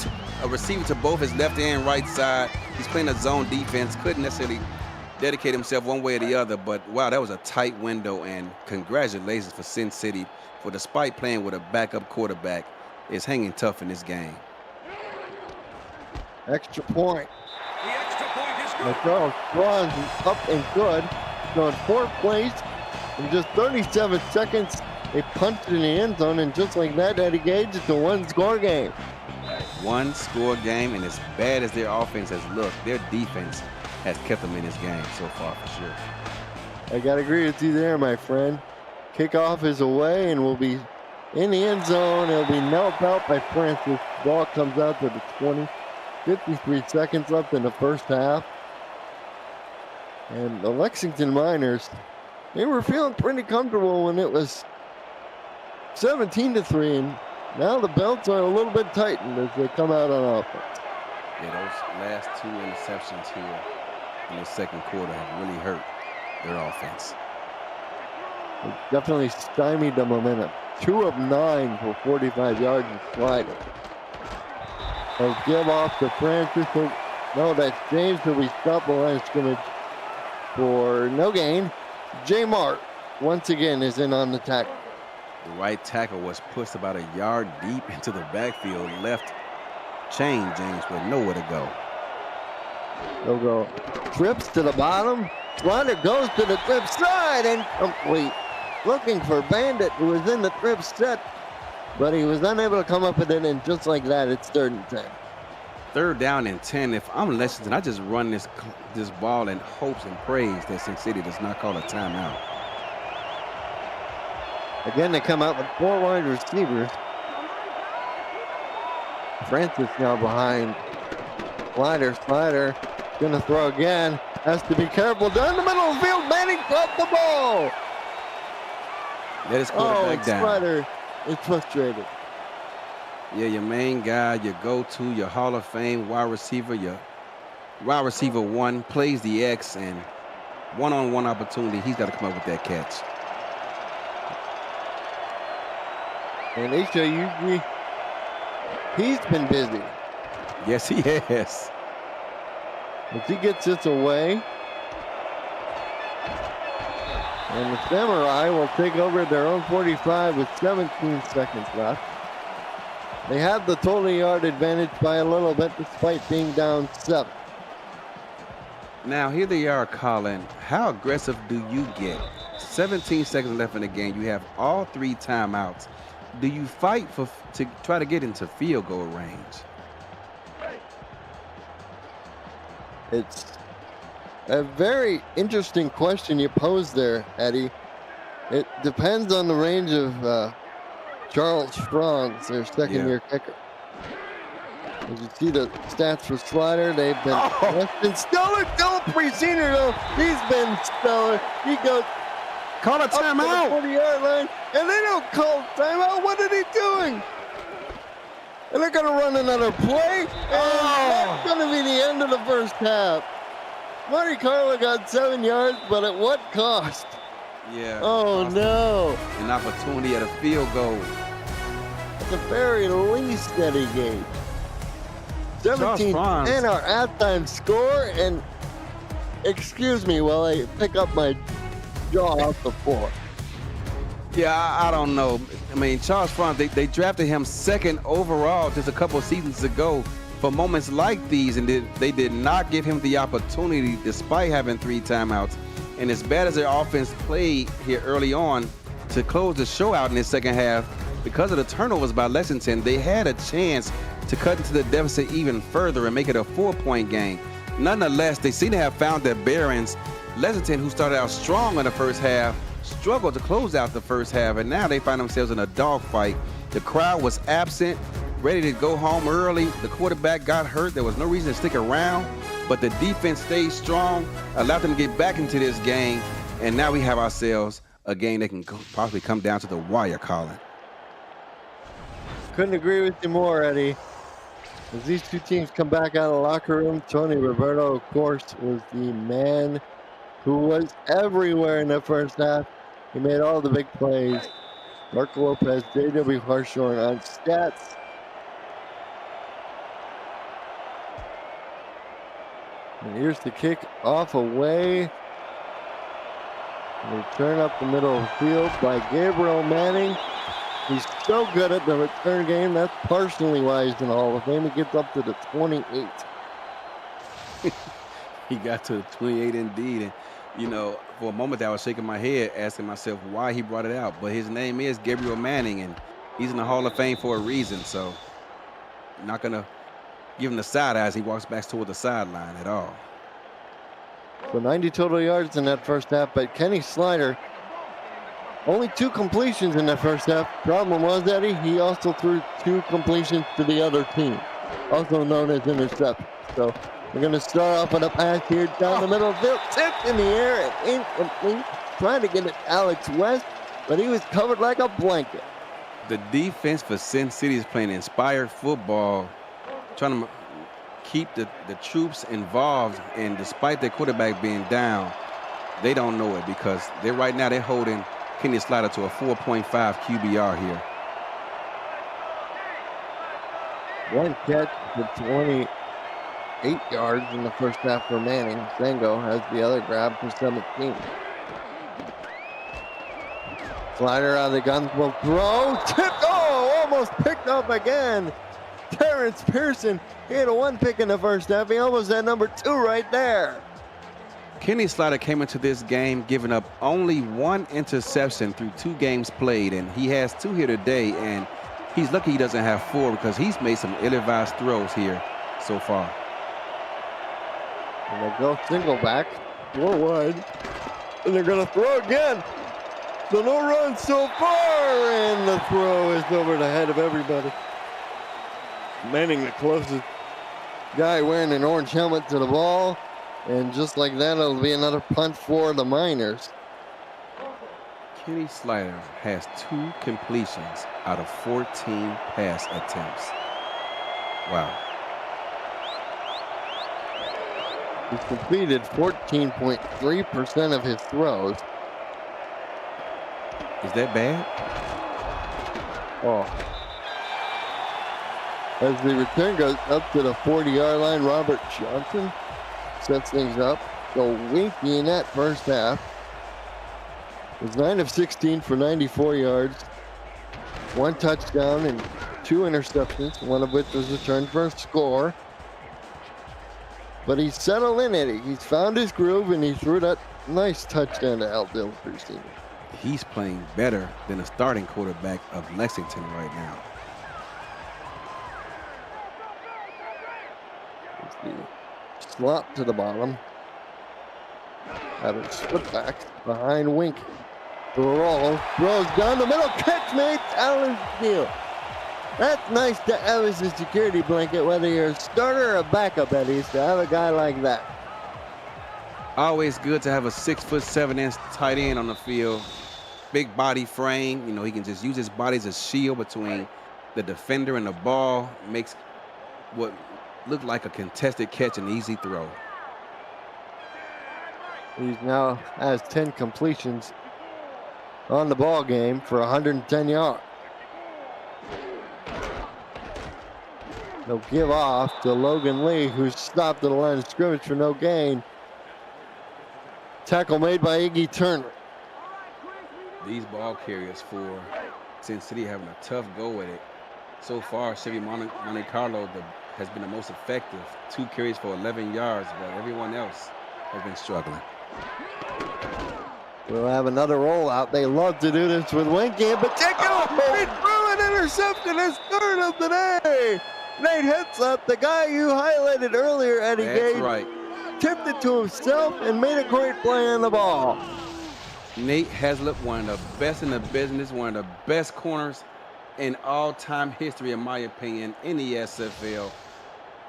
S2: a receiver to both his left and right side. He's playing a zone defense. Couldn't necessarily dedicate himself one way or the other, but wow, that was a tight window, and congratulations for Sin City for, despite playing with a backup quarterback, is hanging tough in this game.
S1: Extra point. The extra point is good. McCarroll runs up and good. Going 4 plays in just 37 seconds. They punched in the end zone, and just like that, Eddie Gage, it's a one-score game.
S2: One-score game, and as bad as their offense has looked, their defense has kept them in this game so far for sure.
S1: I got to agree with you there, my friend. Kickoff is away, and we'll be in the end zone. It'll be knelt out by Francis. Ball comes out to the 20. 53 seconds left in the first half. And the Lexington Miners, they were feeling pretty comfortable when it was 17-3, and now the belts are a little bit tightened as they come out on offense.
S2: Yeah, those last 2 interceptions here in the second quarter have really hurt their offense.
S1: It definitely stymied the momentum. 2 of 9 for 45 yards and sliding. They'll give off to Francis. No, that's James, who we stopped the line of scrimmage for no gain. J. Mark, once again, is in on the tackle.
S2: The right tackle was pushed about a yard deep into the backfield, left James with nowhere to go.
S1: They'll go trips to the bottom. Runner goes to the trip side and complete. Looking for Bandit, who was in the trip set, but he was unable to come up with it, and just like that, it's 3rd and 10.
S2: 3rd down and 10. If I'm Lexington, I just run this ball in hopes and prays that Sin City does not call a timeout.
S1: Again, they come out with 4 wide receivers. Francis now behind. Slider, gonna throw again. Has to be careful. Down the middle of the field, Manning dropped the ball.
S2: Let his quarterback down.
S1: Slider is frustrated.
S2: Yeah, your main guy, your go-to, your Hall of Fame wide receiver, your wide receiver 1 plays the X, and one-on-one opportunity, he's got to come up with that catch.
S1: And HIU, he's been busy.
S2: Yes, he has.
S1: As he gets this away, and the Samurai will take over their own 45 with 17 seconds left. They have the total yard advantage by a little bit despite being down 7.
S2: Now, here they are, Colin. How aggressive do you get? 17 seconds left in the game. You have all 3 timeouts. Do you fight to try to get into field goal range?
S1: It's a very interesting question you posed there, Eddie. It depends on the range of Charles Franz, their second-year kicker. As you see the stats for Slider, they've been stellar. Philip Senior, though, he's been stellar. He goes
S2: call a timeout.
S1: 40-yard line, and they don't call timeout. What are they doing? And they're going to run another play, and that's going to be the end of the first half. Marty Carlo got 7 yards, but at what cost?
S2: Yeah.
S1: Oh, no.
S2: An opportunity at a field goal.
S1: At the very least, Eddie Gage. 17-10 our halftime score, and excuse me while I pick up my jaw off the floor.
S2: Yeah, I don't know. I mean, Charles Franz, they drafted him 2nd overall just a couple of seasons ago for moments like these, and they did not give him the opportunity despite having 3 timeouts. And as bad as their offense played here early on to close the show out in the second half, because of the turnovers by Lexington, they had a chance to cut into the deficit even further and make it a 4-point game. Nonetheless, they seem to have found their bearings. Lexington, who started out strong in the first half, struggled to close out the first half, and now they find themselves in a dogfight. The crowd was absent, ready to go home early. The quarterback got hurt. There was no reason to stick around, but the defense stayed strong, allowed them to get back into this game, and now we have ourselves a game that can possibly come down to the wire, Colin.
S1: Couldn't agree with you more, Eddie. As these two teams come back out of the locker room, Tony Roberto, of course, was the man who was everywhere in the first half. He made all the big plays. Marco Lopez, J.W. Harshorn on stats. And here's the kick off away. Return up the middle of the field by Gabriel Manning. He's so good at the return game. That's partially why he's in the Hall of Fame. He gets up to the 28.
S2: He got to the 28 indeed. And, you know, For a moment, I was shaking my head, asking myself why he brought it out. But his name is Gabriel Manning, and he's in the Hall of Fame for a reason. So, not gonna give him the side eye as he walks back toward the sideline at all.
S1: So 90 total yards in that first half, but Kenny Slider, only 2 completions in that first half. Problem was, Eddie, he also threw 2 completions to the other team, also known as interceptions. So we're going to start off with a pass here down the middle of the field, tipped in the air and incomplete. Trying to get it to Alex West, but he was covered like a blanket.
S2: The defense for Sin City is playing inspired football, trying to keep the troops involved, and despite their quarterback being down, they don't know it because right now they're holding Kenny Slider to a 4.5 QBR here.
S1: One catch for 28 yards in the first half for Manning. Zango has the other grab for 17. Slider out of the gun will throw. Tipped. Oh, almost picked up again. Terrence Pearson, he had a 1 pick in the first half. He almost had number 2 right there.
S2: Kenny Slider came into this game giving up only 1 interception through 2 games played, and he has 2 here today, and he's lucky he doesn't have 4 because he's made some ill-advised throws here so far.
S1: And they go single back, 4 wide, and they're going to throw again. So no run so far, and the throw is over the head of everybody. Manning, the closest guy wearing an orange helmet to the ball. And just like that, it'll be another punt for the Miners.
S2: Kenny Slider has 2 completions out of 14 pass attempts. Wow.
S1: He's completed 14.3% of his throws.
S2: Is that bad?
S1: Oh. As the return goes up to the 40-yard line, Robert Johnson sets things up. So Winky in that first half was 9 of 16 for 94 yards, 1 touchdown and 2 interceptions, one of which was returned for a score. But he's settled in it. He's found his groove, and he threw that nice touchdown to Al Dilfer Sr.
S2: He's playing better than the starting quarterback of Lexington right now.
S1: Slot to the bottom. Having split back behind Wink. The roll. Throws down the middle. Catch made. Alan Steele. That's nice to have as a security blanket, whether you're a starter or a backup, Eddie, to have a guy like that.
S2: Always good to have a 6'7" tight end on the field. Big body frame. You know, he can just use his body as a shield between the defender and the ball. Makes what looked like a contested catch an easy throw.
S1: He now has 10 completions on the ball game for 110 yards. They'll give off to Logan Lee, who's stopped at the line of scrimmage for no gain. Tackle made by Iggy Turner.
S2: These ball carriers for Sin City having a tough go at it. So far, Chevy Monte Carlo has been the most effective. 2 carries for 11 yards, but everyone else has been struggling.
S1: We'll have another rollout. They love to do this with Winky in particular. He threw an interception, his 3rd of the day. Nate Hetzlap, the guy you highlighted earlier, Eddie Gage,
S2: right,
S1: tipped it to himself and made a great play on the ball.
S2: Nate Hetzlap, one of the best in the business, one of the best corners in all-time history, in my opinion, in the SFL.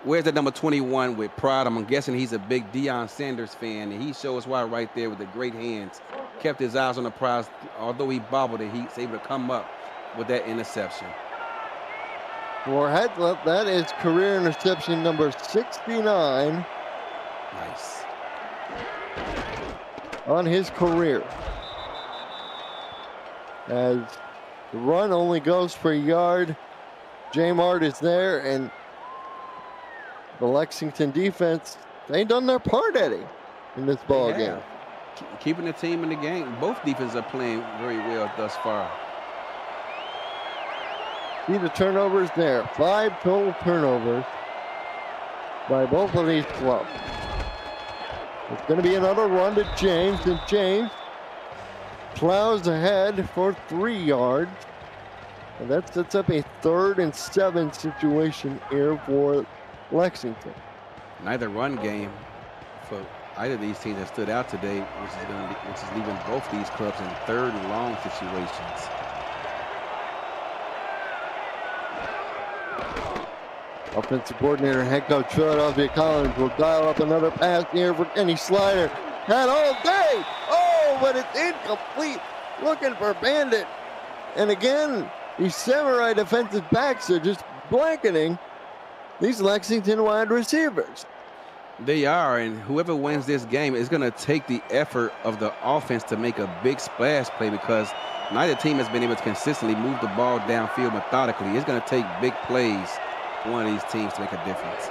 S2: Where's the number 21 with pride? I'm guessing he's a big Deion Sanders fan, and he shows why right there with the great hands. Kept his eyes on the prize. Although he bobbled it, he's able to come up with that interception.
S1: For Hetzlap, that is career interception number 69.
S2: Nice.
S1: On his career. As the run only goes for a yard, J-Mart is there, and the Lexington defense, they done their part, Eddie, in this ball game.
S2: Keeping the team in the game. Both defenses are playing very well thus far.
S1: See the turnovers there. 5 total turnovers by both of these clubs. It's going to be another run to James, and James plows ahead for 3 yards. And that sets up a 3rd and 7 situation here for Lexington.
S2: Neither run game for either of these teams has stood out today, which is leaving both these clubs in 3rd and long situations.
S1: Offensive coordinator, head coach Philadelphia Collins will dial up another pass here for Kenny Slider. Had all day. Oh, but it's incomplete. Looking for Bandit. And again, these Samurai defensive backs are just blanketing these Lexington wide receivers.
S2: They are, and whoever wins this game is going to take the effort of the offense to make a big splash play, because neither team has been able to consistently move the ball downfield methodically. It's going to take big plays for one of these teams to make a difference.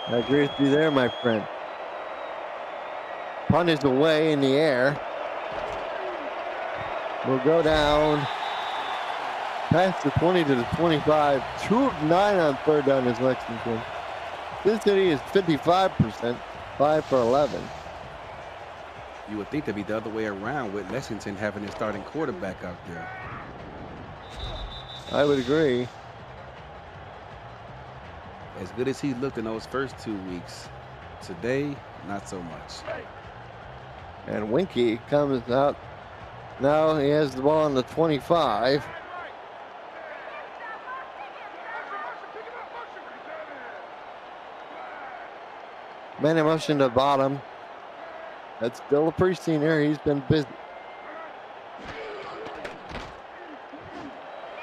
S1: I agree with you there, my friend. Punt is away in the air. Will go down past the 20 to the 25. 2 of 9 on 3rd down is Lexington. Cincinnati is 55%, 5 for 11.
S2: You would think that'd be the other way around with Lexington having their starting quarterback out there.
S1: I would agree.
S2: As good as he looked in those first 2 weeks, today, not so much.
S1: And Winky comes out. Now he has the ball on the 25. Man in motion to bottom. That's still a pre-senior. He's been busy.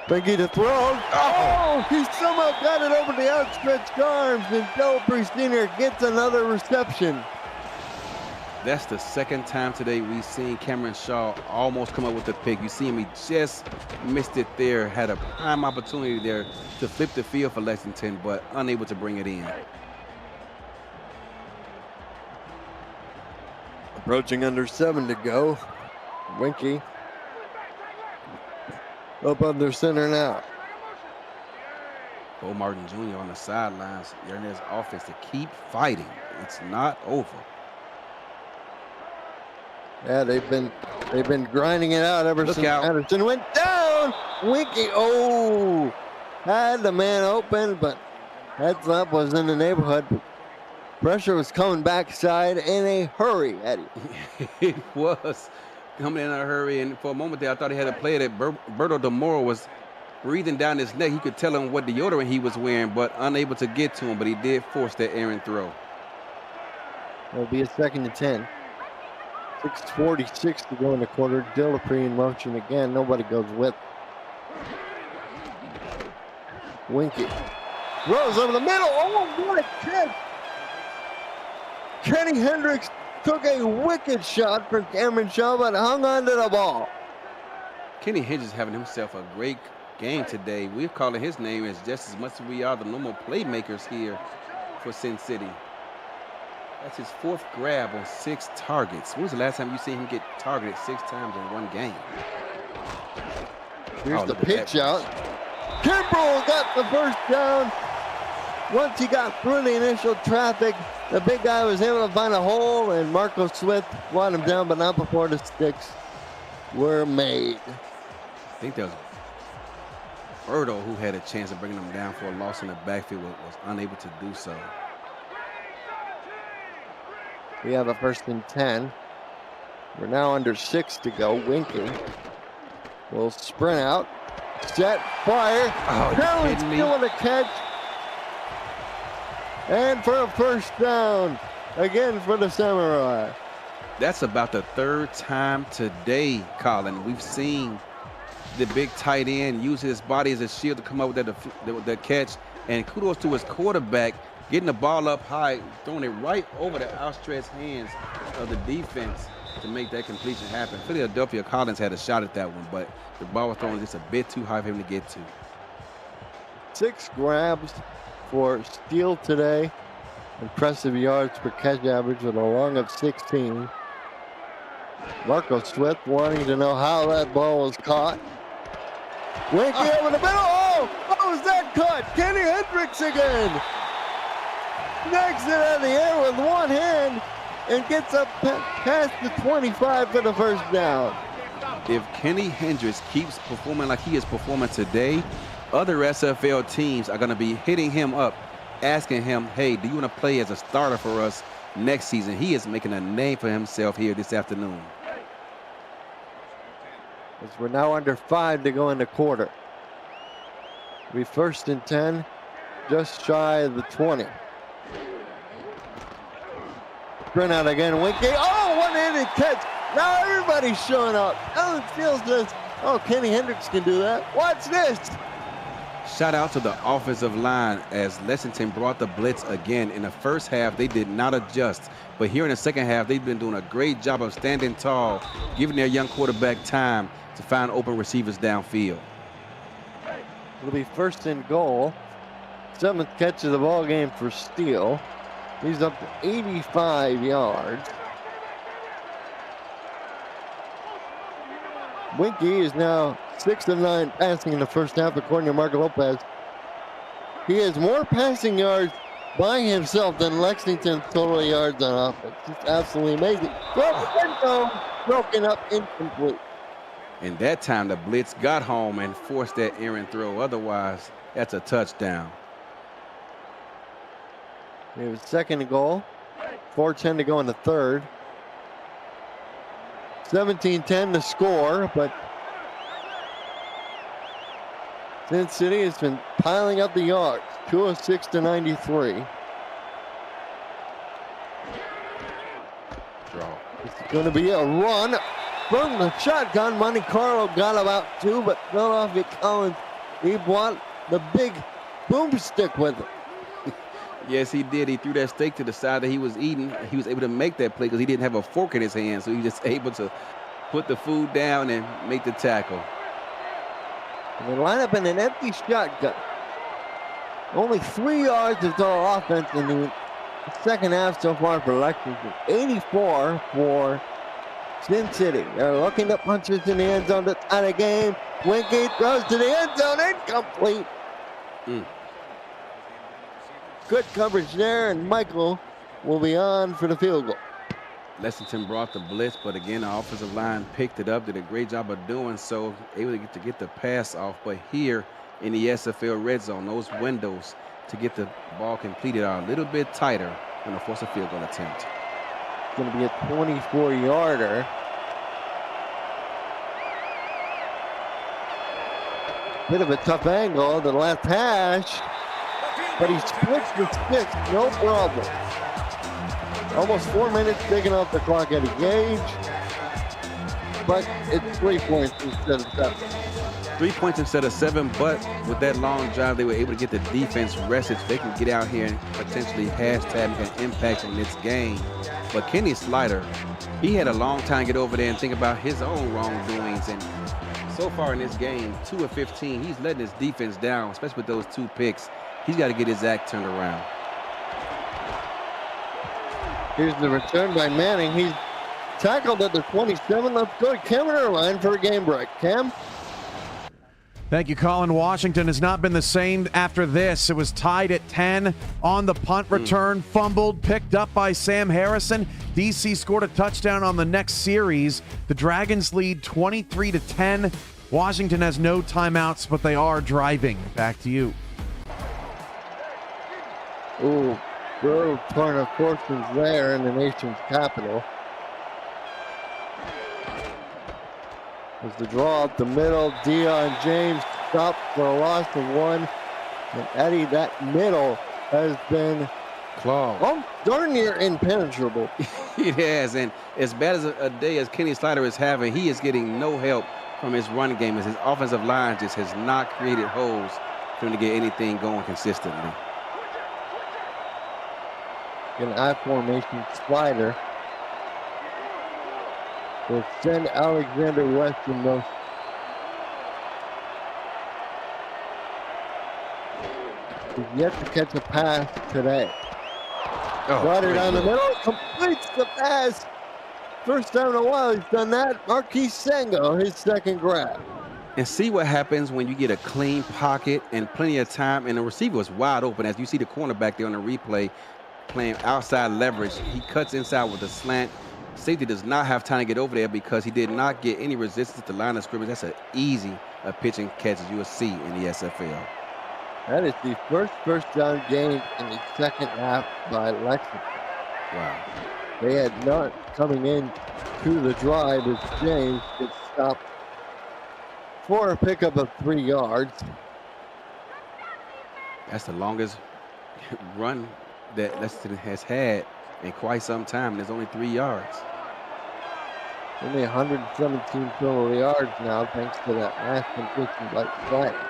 S1: Winky to throw. Oh, he somehow got it over the outstretched arms, and Delapre Sr. gets another reception.
S2: That's the second time today we've seen Cameron Shaw almost come up with the pick. You see him, he just missed it there, had a prime opportunity there to flip the field for Lexington, but unable to bring it in.
S1: Approaching under 7 to go. Winky up under center now.
S2: Bo Martin Jr. on the sidelines, they're in his offense to keep fighting. It's not over.
S1: Yeah, they've been grinding it out ever
S2: Look
S1: since
S2: out.
S1: Anderson went down. Winky, oh, had the man open, but heads up was in the neighborhood. Pressure was coming backside in a hurry, Eddie.
S2: It was coming in a hurry, and for a moment there, I thought he had a play that Berto DeMoro was breathing down his neck. He could tell him what deodorant he was wearing, but unable to get to him, but he did force that errant throw.
S1: It'll be a 2nd and 10. 6:46 to go in the quarter. Delapre in motion again. Nobody goes with. Winky throws over the middle. Oh, what a catch! Kenny Hendricks took a wicked shot for Cameron Shaw, but hung on to the ball.
S2: Kenny Hendricks is having himself a great game today. We're calling his name as just as much as we are the normal playmakers here for Sin City. That's his 4th grab on 6 targets. When was the last time you seen him get targeted 6 times in one game?
S1: Here's the pitch out. Kimbrell got the first down. Once he got through the initial traffic, the big guy was able to find a hole, and Marco Swift brought him down, but not before the sticks were made.
S2: I think that was Berto who had a chance of bringing him down for a loss in the backfield, was unable to do so.
S1: We have a 1st and 10. We're now under 6 to go. Winky will sprint out, set, fire.
S2: Oh,
S1: Curley still in the catch. And for a 1st down, again for the Samurai.
S2: That's about the 3rd time today, Colin. We've seen the big tight end use his body as a shield to come up with that catch. And kudos to his quarterback, getting the ball up high, throwing it right over the outstretched hands of the defense to make that completion happen. Philadelphia Collins had a shot at that one, but the ball was thrown just a bit too high for him to get to.
S1: 6 grabs for Steele today. Impressive yards per catch average with a long of 16. Marco Swift wanting to know how that ball was caught. Winky over the middle. Oh, how was that caught? Kenny Hendricks again. Knocks it out of the air with one hand. and gets up past the 25 for the first down.
S2: If Kenny Hendricks keeps performing like he is performing today, other SFL teams are going to be hitting him up, asking him, hey, do you want to play as a starter for us next season? He is making a name for himself here this afternoon.
S1: As we're now under 5 to go in the quarter. We 1st and 10, just shy of the 20. Sprint out again, Winky. Oh, one-handed catch. Now everybody's showing up. Ellen Fields says, oh, Kenny Hendricks can do that. Watch this.
S2: Shout out to the offensive line as Lexington brought the blitz again. In the first half, they did not adjust. But here in the second half, they've been doing a great job of standing tall, giving their young quarterback time to find open receivers downfield.
S1: It'll be 1st and goal. 7th catch of the ball game for Steele. He's up to 85 yards. Winky is now 6 of 9 passing in the first half, according to Marco Lopez. He has more passing yards by himself than Lexington's total yards on offense. It's absolutely amazing. Broken up, incomplete.
S2: And that time, the blitz got home and forced that errant throw. Otherwise, that's a touchdown.
S1: We have a 2nd and goal. 4:10 to go in the 3rd. 17-10 to score, but Sin City has been piling up the yards. 206 to 93.
S2: Draw.
S1: It's going to be a run from the shotgun. Monte Carlo got about 2, but Philadelphia Collins, he brought the big boomstick with him.
S2: Yes, he did. He threw that steak to the side that he was eating. He was able to make that play because he didn't have a fork in his hand, so he was just able to put the food down and make the tackle.
S1: And they line up in an empty shotgun. Only 3 yards of total offense in the second half so far for Lexington. 84 for Sin City. They're looking to punches in the end zone. That's out of game. Wingate throws to the end zone. Incomplete. Good coverage there, and Michael will be on for the field goal.
S2: Lexington brought the blitz, but again, the offensive line picked it up, did a great job of doing so, able to get the pass off. But here in the SFL red zone, those windows to get the ball completed are a little bit tighter than a force a field goal attempt.
S1: It's going to be a 24-yarder. Bit of a tough angle, the left hash, but he splits the sticks, no problem. Almost 4 minutes taken off the clock at a gauge, but it's 3 points instead of 7.
S2: 3 points instead of 7, but with that long drive, they were able to get the defense rested so they can get out here and potentially hashtag make an impact on this game. But Kenny Slider, he had a long time to get over there and think about his own wrongdoings. And so far in this game, 2 of 15, he's letting his defense down, especially with those 2 picks. He's got to get his act turned around.
S1: Here's the return by Manning. He's tackled at the 27. Let's go to Cameron Irvine for a game break. Cam?
S3: Thank you, Colin. Washington has not been the same after this. It was tied at 10 on the punt return, fumbled, picked up by Sam Harrison. DC scored a touchdown on the next series. The Dragons lead 23-10. Washington has no timeouts, but they are driving. Back to you.
S1: Ooh, brutal turn of fortunes there in the nation's capital. As the draw up the middle, Dion James stopped for a loss of 1. And Eddie, that middle has been darn near impenetrable.
S2: It has, and as bad as a day as Kenny Slider is having, he is getting no help from his run game as his offensive line just has not created holes for him to get anything going consistently.
S1: An I formation slider will send Alexander West in motion. He's yet to catch a pass today. Slider down the middle, completes the pass. First time in a while he's done that. Marquise Sango, his second grab.
S2: And see what happens when you get a clean pocket and plenty of time, and the receiver was wide open. As you see the cornerback there on the replay, playing outside leverage. He cuts inside with a slant. Safety does not have time to get over there because he did not get any resistance at the line of scrimmage. That's an easy pitch and catch as you will see in the SFL.
S1: That is the first down gain in the second half by Lexington.
S2: Wow.
S1: They had not coming in to the drive as James gets stopped for a pickup of 3 yards.
S2: That's the longest run that Lexington has had in quite some time, and there's only 3 yards.
S1: Only 117 total yards now, thanks to that last completion by Slider.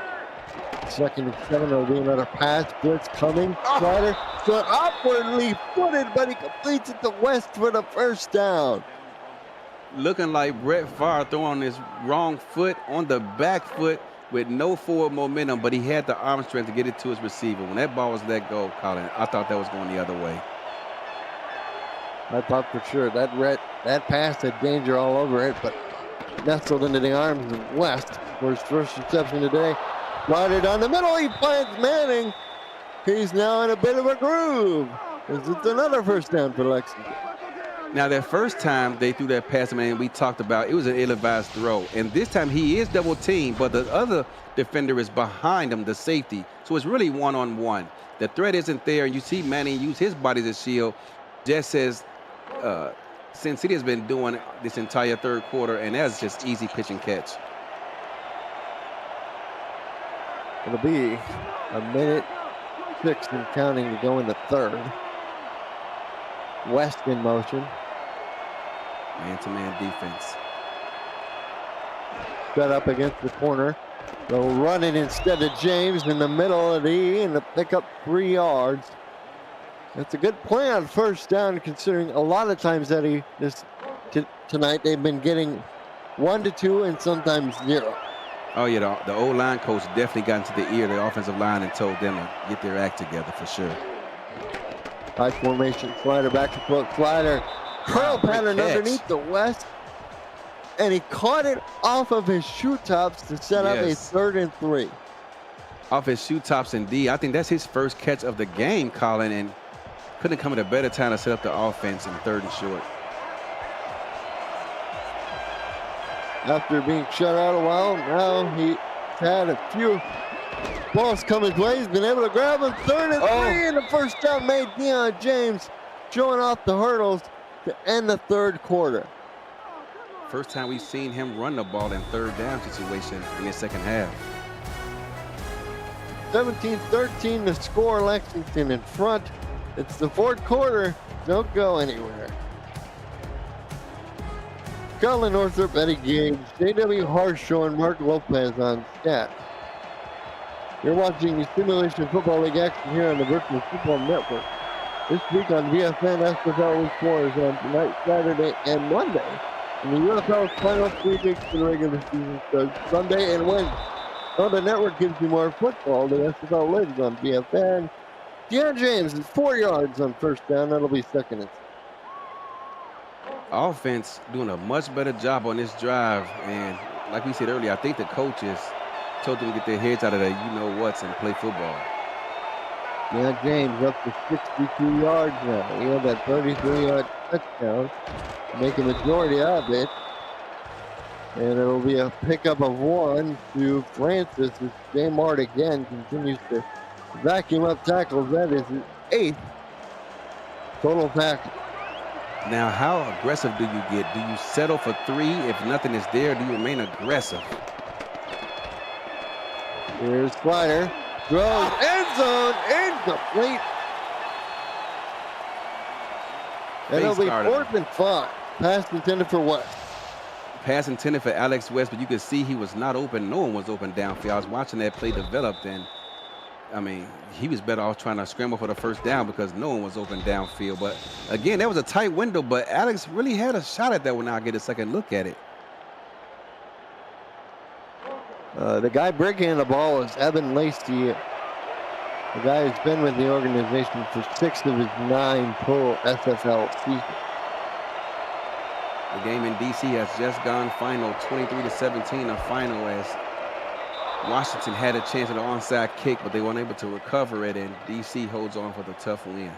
S1: 2nd and 7, there'll be another pass. Blitz coming. Slider, so awkwardly footed, but he completes it to West for the first down.
S2: Looking like Brett Favre throwing his wrong foot on the back foot with no forward momentum, but he had the arm strength to get it to his receiver. When that ball was let go, Colin, I thought that was going the other way.
S1: I thought for sure that pass had danger all over it, but nestled into the arms of West for his first reception today. Slider down the middle, he finds Manning. He's now in a bit of a groove. It's another first down for Lexington.
S2: Now, that first time they threw that pass to Manning, we talked about, it was an ill-advised throw. And this time he is double teamed, but the other defender is behind him, the safety. So it's really one-on-one. The threat isn't there, and you see Manning use his body as a shield, just as Sin City has been doing this entire third quarter, and that's just easy pitch and catch.
S1: It'll be 1:06 and counting to go in the third. West in motion.
S2: Man-to-man defense.
S1: Set up against the corner. They'll run it instead of James in the middle of the E and pick up 3 yards. That's a good play on first down, considering a lot of times that tonight they've been getting 1 to 2 and sometimes 0.
S2: Oh, yeah, the O-line coach definitely got into the ear of the offensive line and told them to get their act together for sure.
S1: High formation, Slider back to foot, Slider. Curl pattern underneath the West. And he caught it off of his shoe tops to set up a 3rd and 3.
S2: Off his shoe tops indeed. I think that's his first catch of the game, Colin, and couldn't come at a better time to set up the offense in 3rd and short.
S1: After being shut out a while, now he's had a few balls come his way. He's been able to grab him. 3rd and 3, and the first down made. Deion James showing off the hurdles to end the third quarter.
S2: First time we've seen him run the ball in 3rd down situation in the second half.
S1: 17-13 to score. Lexington in front. It's the fourth quarter. Don't go anywhere. Colin Northrop, Eddie Gage, J.W. Harshaw, and Mark Lopez on stats. You're watching the Simulation Football League action here on the Virtual Football Network. This week on VFN, SFL Week 4 is on tonight, Saturday, and Monday. And the UFL's final 3 weeks of the regular season starts Sunday and Wednesday. So the network gives you more football. The SFL lives on VFN. Deion James is 4 yards on first down. That'll be 2nd and 6.
S2: Offense doing a much better job on this drive. And like we said earlier, I think the coaches told them to get their heads out of there, you-know-whats, and play football.
S1: Deion James up to 62 yards now. He had that 33-yard touchdown to make a majority of it. And it'll be a pickup of 1 to Francis as J. Mart again continues to vacuum up tackles. That is his 8th total tackle.
S2: Now, how aggressive do you get? Do you settle for 3 if nothing is there? Do you remain aggressive?
S1: Here's Slider. Throws end zone. Incomplete. And it'll be 4th and 5. Pass intended for West.
S2: Pass intended for Alex West, but you could see he was not open. No one was open downfield. I was watching that play develop, and I mean, he was better off trying to scramble for the first down because no one was open downfield. But again, that was a tight window, but Alex really had a shot at that when I get a second look at it.
S1: The guy breaking the ball is Evan Lacey. The guy who's been with the organization for 6 of his 9 full SFL seasons.
S2: The game in D.C. has just gone final, 23-17, a final as Washington had a chance at an onside kick, but they weren't able to recover it, and D.C. holds on for the tough win.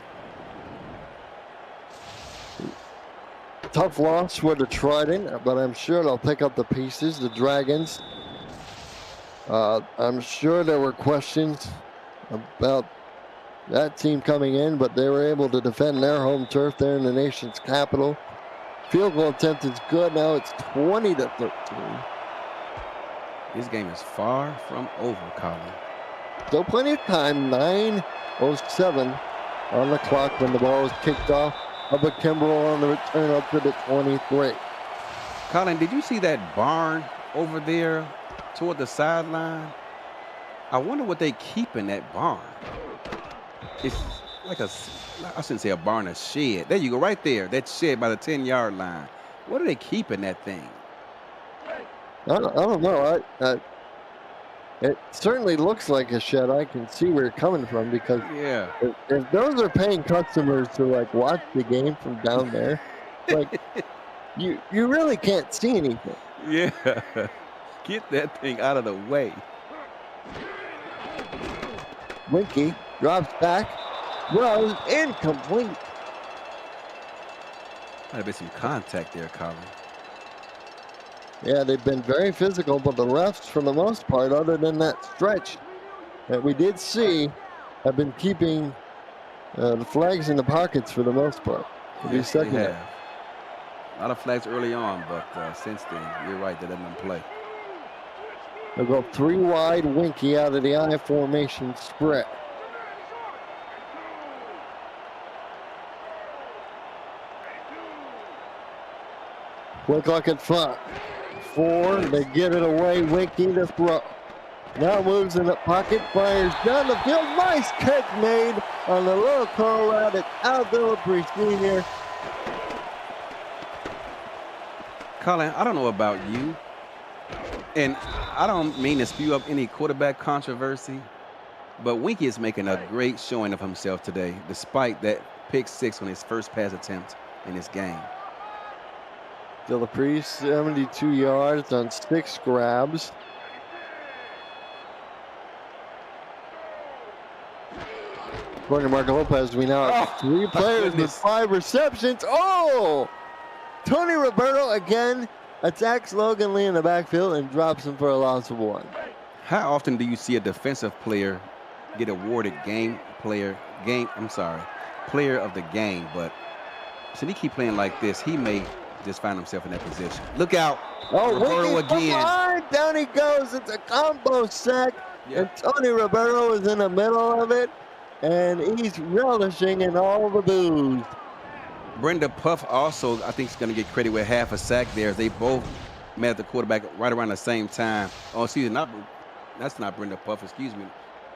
S1: tough loss for the Trident, but I'm sure they'll pick up the pieces. The Dragons. I'm sure there were questions about that team coming in, but they were able to defend their home turf there in the nation's capital. Field goal attempt is good. Now it's 20-13.
S2: This game is far from over, Colin.
S1: Still plenty of time. 9:07 on the clock when the ball was kicked off. Up at Kimbrell on the return up to the 23.
S2: Colin, did you see that barn over there toward the sideline? I wonder what they keep in that barn. It's like I shouldn't say a barn, a shed. There you go, right there. That shed by the 10-yard line. What do they keep in that thing?
S1: I don't know. It certainly looks like a shed. I can see where it's coming from because
S2: Yeah.
S1: if those are paying customers to like watch the game from down there, like you really can't see anything.
S2: Yeah. Get that thing out of the way.
S1: Winky drops back. Was incomplete.
S2: Might have been some contact there, Colin.
S1: Yeah, they've been very physical, but the refs, for the most part, other than that stretch that we did see, have been keeping the flags in the pockets for the most part.
S2: Yes, they have. A lot of flags early on, but since then, you're right, they let them play.
S1: They'll go 3 wide, Winky out of the I formation spread. Quick look at front. 4, they get it away, Winky to throw. Now moves in the pocket, fires down the field. Nice catch made on the little curl route. It's Aldo Sr.
S2: Colin, I don't know about you, and I don't mean to spew up any quarterback controversy, but Winky is making a great showing of himself today, despite that pick 6 on his first pass attempt in this game.
S1: Delaprise, 72 yards on 6 grabs. According to Marco Lopez, we now have 3 players with 5 receptions. Oh! Tony Roberto again attacks Logan Lee in the backfield and drops him for a loss of 1.
S2: How often do you see a defensive player get awarded player of the game? But since he keep playing like this, he may just find himself in that position. Look out.
S1: Oh,
S2: Roberto again.
S1: Behind. Down he goes. It's a combo sack. Yeah. And Tony Roberto is in the middle of it. And he's relishing in all the boos.
S2: Brenda Puff also, I think, is going to get credit with half a sack there. They both met the quarterback right around the same time. Oh, excuse me, that's not Brenda Puff, excuse me,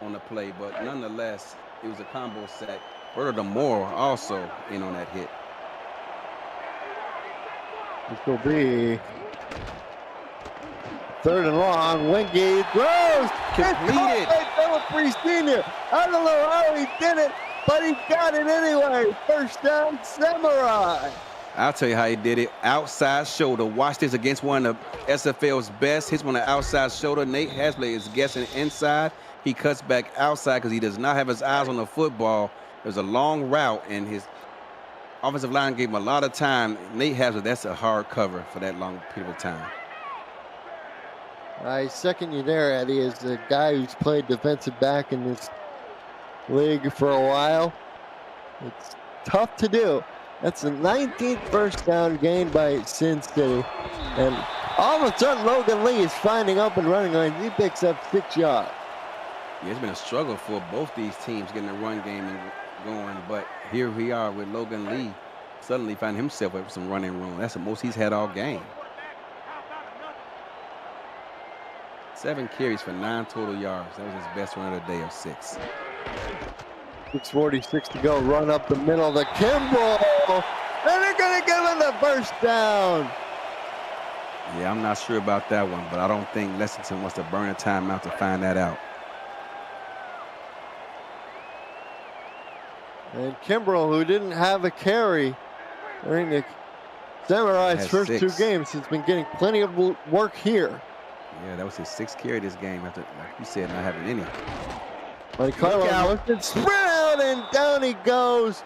S2: on the play. But nonetheless, it was a combo sack. Roberto DeMore also in on that hit.
S1: This will be 3rd and long. Winky throws.
S2: Completed.
S1: Delaprise Sr. I don't know how he did it, but he got it anyway. First down, Samurai.
S2: I'll tell you how he did it. Outside shoulder. Watch this against one of SFL's best. Hits on the outside shoulder. Nate Hasley is guessing inside. He cuts back outside because he does not have his eyes on the football. There's a long route, and his offensive line gave him a lot of time. Nate Hasley, that's a hard cover for that long period of time.
S1: I second you there, Eddie, as the guy who's played defensive back in this league for a while. It's tough to do. That's the 19th first down gained by Sin City. And all of a sudden, Logan Lee is finding open running lanes. He picks up 6 yards.
S2: Yeah, it's been a struggle for both these teams getting the run game going, but here we are with Logan Lee suddenly finding himself with some running room. That's the most he's had all game. 7 carries for 9 total yards. That was his best run of the day of 6.
S1: 6:46 to go. Run up the middle to Kimball. And they're going to give him the first down.
S2: Yeah, I'm not sure about that one, but I don't think Lexington wants to burn a timeout to find that out.
S1: And Kimbrell, who didn't have a carry during the Samurai's first
S2: 6.
S1: 2 games, has been getting plenty of work here.
S2: Yeah, that was his 6th carry this game after, like you said, not having any.
S1: Carlo looks and spread out, and down he goes.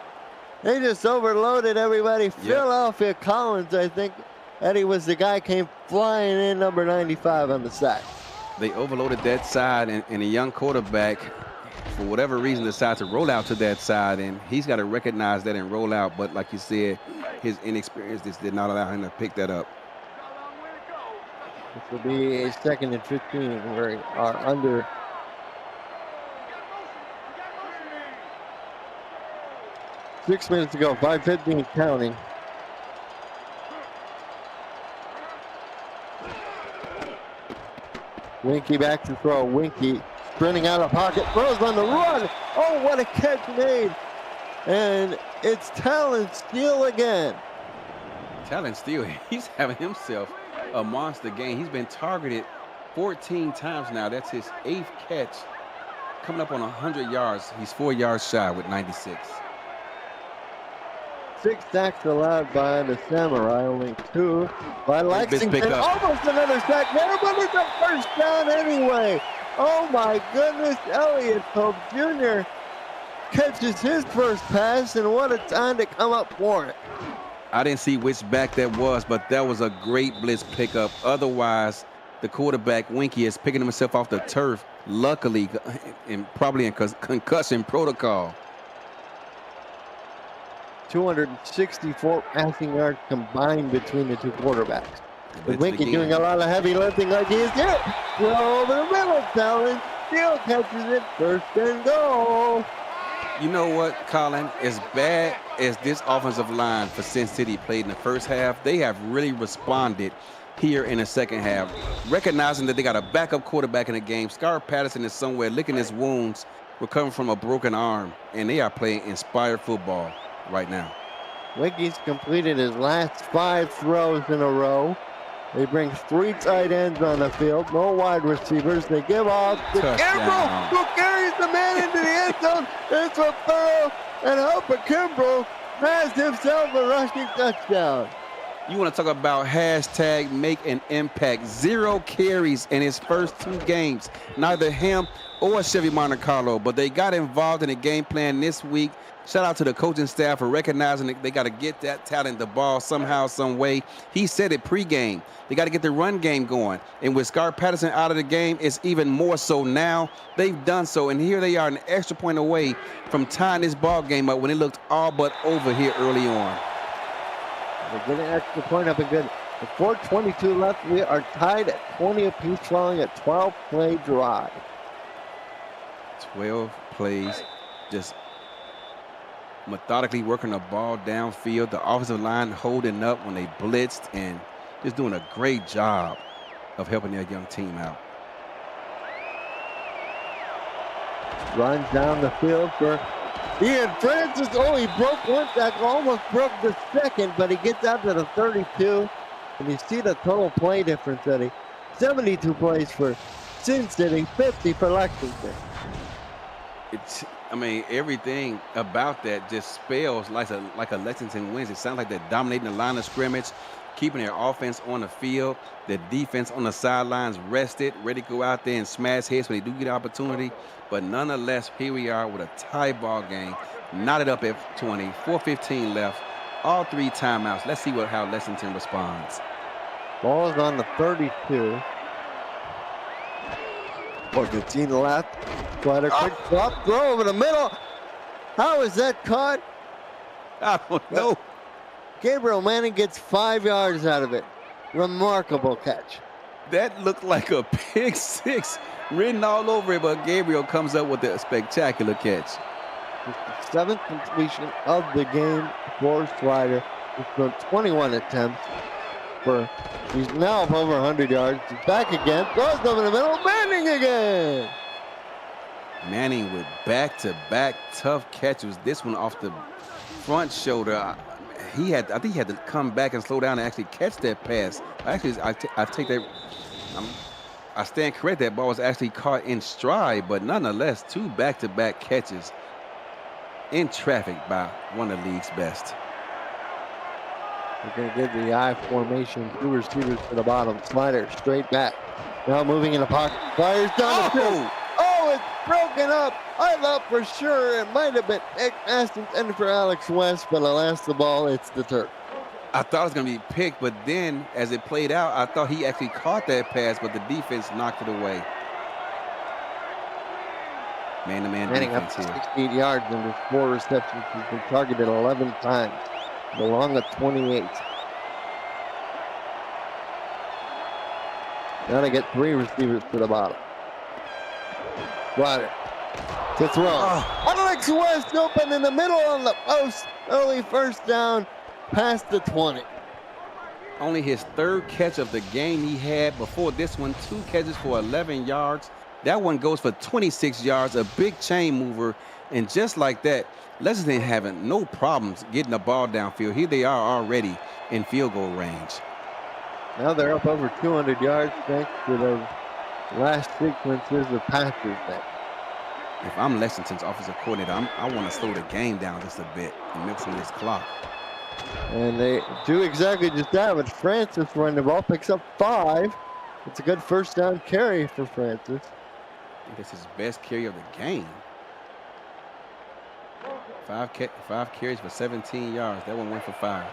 S1: They just overloaded everybody.
S2: Yep.
S1: Philadelphia Collins, I think, Eddie, was the guy came flying in, number 95 on the sack.
S2: They overloaded that side, and a young quarterback, for whatever reason, decided to roll out to that side, and he's got to recognize that and roll out. But like you said, his inexperience just did not allow him to pick that up.
S1: This will be a 2nd and 15. We are under 6 minutes to go. 5:15 counting. Winky back to throw. Winky sprinting out of pocket. Throws on the run. Oh, what a catch made. And it's Talon Steele again.
S2: Talon Steele, he's having himself a monster game. He's been targeted 14 times now. That's his 8th catch. Coming up on 100 yards. He's 4 yards shy with 96.
S1: 6 sacks allowed by the Samurai, only 2 by Lexington. Almost another sack there, but it's a first down anyway. Oh my goodness, Elliott Pope Jr. catches his first pass, and what a time to come up for it.
S2: I didn't see which back that was, but that was a great blitz pickup. Otherwise, the quarterback, Winky, is picking himself off the turf, luckily, and probably in concussion protocol.
S1: 264 passing yards combined between the 2 quarterbacks. With Winky
S2: again.
S1: doing a lot of heavy lifting like he is here. Throw over the middle, Talon Steele catches it, 1st and goal.
S2: You know what, Colin? As bad as this offensive line for Sin City played in the first half, they have really responded here in the second half, recognizing that they got a backup quarterback in the game. Scar Patterson is somewhere licking his wounds, recovering from a broken arm, and they are playing inspired football right now.
S1: Winky's completed his last 5 throws in a row. They bring 3 tight ends on the field, no wide receivers. They give off to Kimbrell, who carries the man into the end zone. It's a throw, and Hopper Kimbrell has himself a rushing touchdown.
S2: You want to talk about hashtag make an impact. 0 carries in his first 2 games. Neither him or Chevy Monte Carlo, but they got involved in the game plan this week. Shout out to the coaching staff for recognizing that they got to get that talent the ball somehow, some way. He said it pregame. They got to get the run game going. And with Scar Patterson out of the game, it's even more so now. They've done so, and here they are an extra point away from tying this ball game up when it looked all but over here early on.
S1: They're getting an extra point up and good. With 4:22 left, we are tied at 20 apiece following a 12-play drive.
S2: 12 plays, just methodically working the ball downfield. The offensive line holding up when they blitzed and just doing a great job of helping their young team out.
S1: Runs down the field for Ian Francis. Oh, he broke 1 tackle, almost broke the 2nd, but he gets out to the 32. And you see the total play difference, Eddie. 72 plays for Sin City, 50 for Lexington.
S2: I mean, everything about that just spells like a Lexington wins. It sounds like they're dominating the line of scrimmage, keeping their offense on the field, their defense on the sidelines rested, ready to go out there and smash heads when they do get an opportunity. But nonetheless, here we are with a tie ball game, knotted up at 20, 4:15 left, all 3 timeouts. Let's see how Lexington responds.
S1: Ball is on the 32. 4:15 left. Slider, quick drop, throw over the middle. How is that caught?
S2: I don't know.
S1: Gabriel Manning gets 5 yards out of it. Remarkable catch.
S2: That looked like a pick 6 written all over it, but Gabriel comes up with a spectacular catch.
S1: It's the 7th completion of the game for Slider. He's thrown 21 attempts. He's now up over 100 yards. He's back again. Throws over the middle. Manning again.
S2: Manning with back-to-back tough catches. This one off the front shoulder. I think he had to come back and slow down and actually catch that pass. Actually, I take that. I stand correct. That ball was actually caught in stride, but nonetheless, 2 back-to-back catches in traffic by one of the league's best.
S1: We're going to get the I formation. 2 receivers to the bottom. Slider straight back. Now moving in the pocket. Fires down the field. Oh, Oh, it's broken up. I thought for sure it might have been pick pass intended for Alex West, but alas, the ball hits the turf.
S2: I thought it was going to be picked, but then as it played out, I thought he actually caught that pass, but the defense knocked it away. Man-to-man defense
S1: up
S2: here.
S1: 68 yards in his 4 receptions. He's been targeted 11 times, along at 28. Now they get 3 receivers to the bottom. Slider to throw. Alex West open in the middle on the post. Early first down past the 20.
S2: Only his 3rd catch of the game. He had before this one 2 catches for 11 yards. That one goes for 26 yards, a big chain mover. And just like that, Lexington having no problems getting the ball downfield. Here they are already in field goal range.
S1: Now they're up over 200 yards thanks to those last sequences of passes there.
S2: If I'm Lexington's offensive coordinator, I want to slow the game down just a bit and milk some of this clock.
S1: And they do exactly just that with Francis running the ball, picks up 5. It's a good first down carry for Francis.
S2: I think that's his best carry of the game. 5 carries for 17 yards. That one went for 5.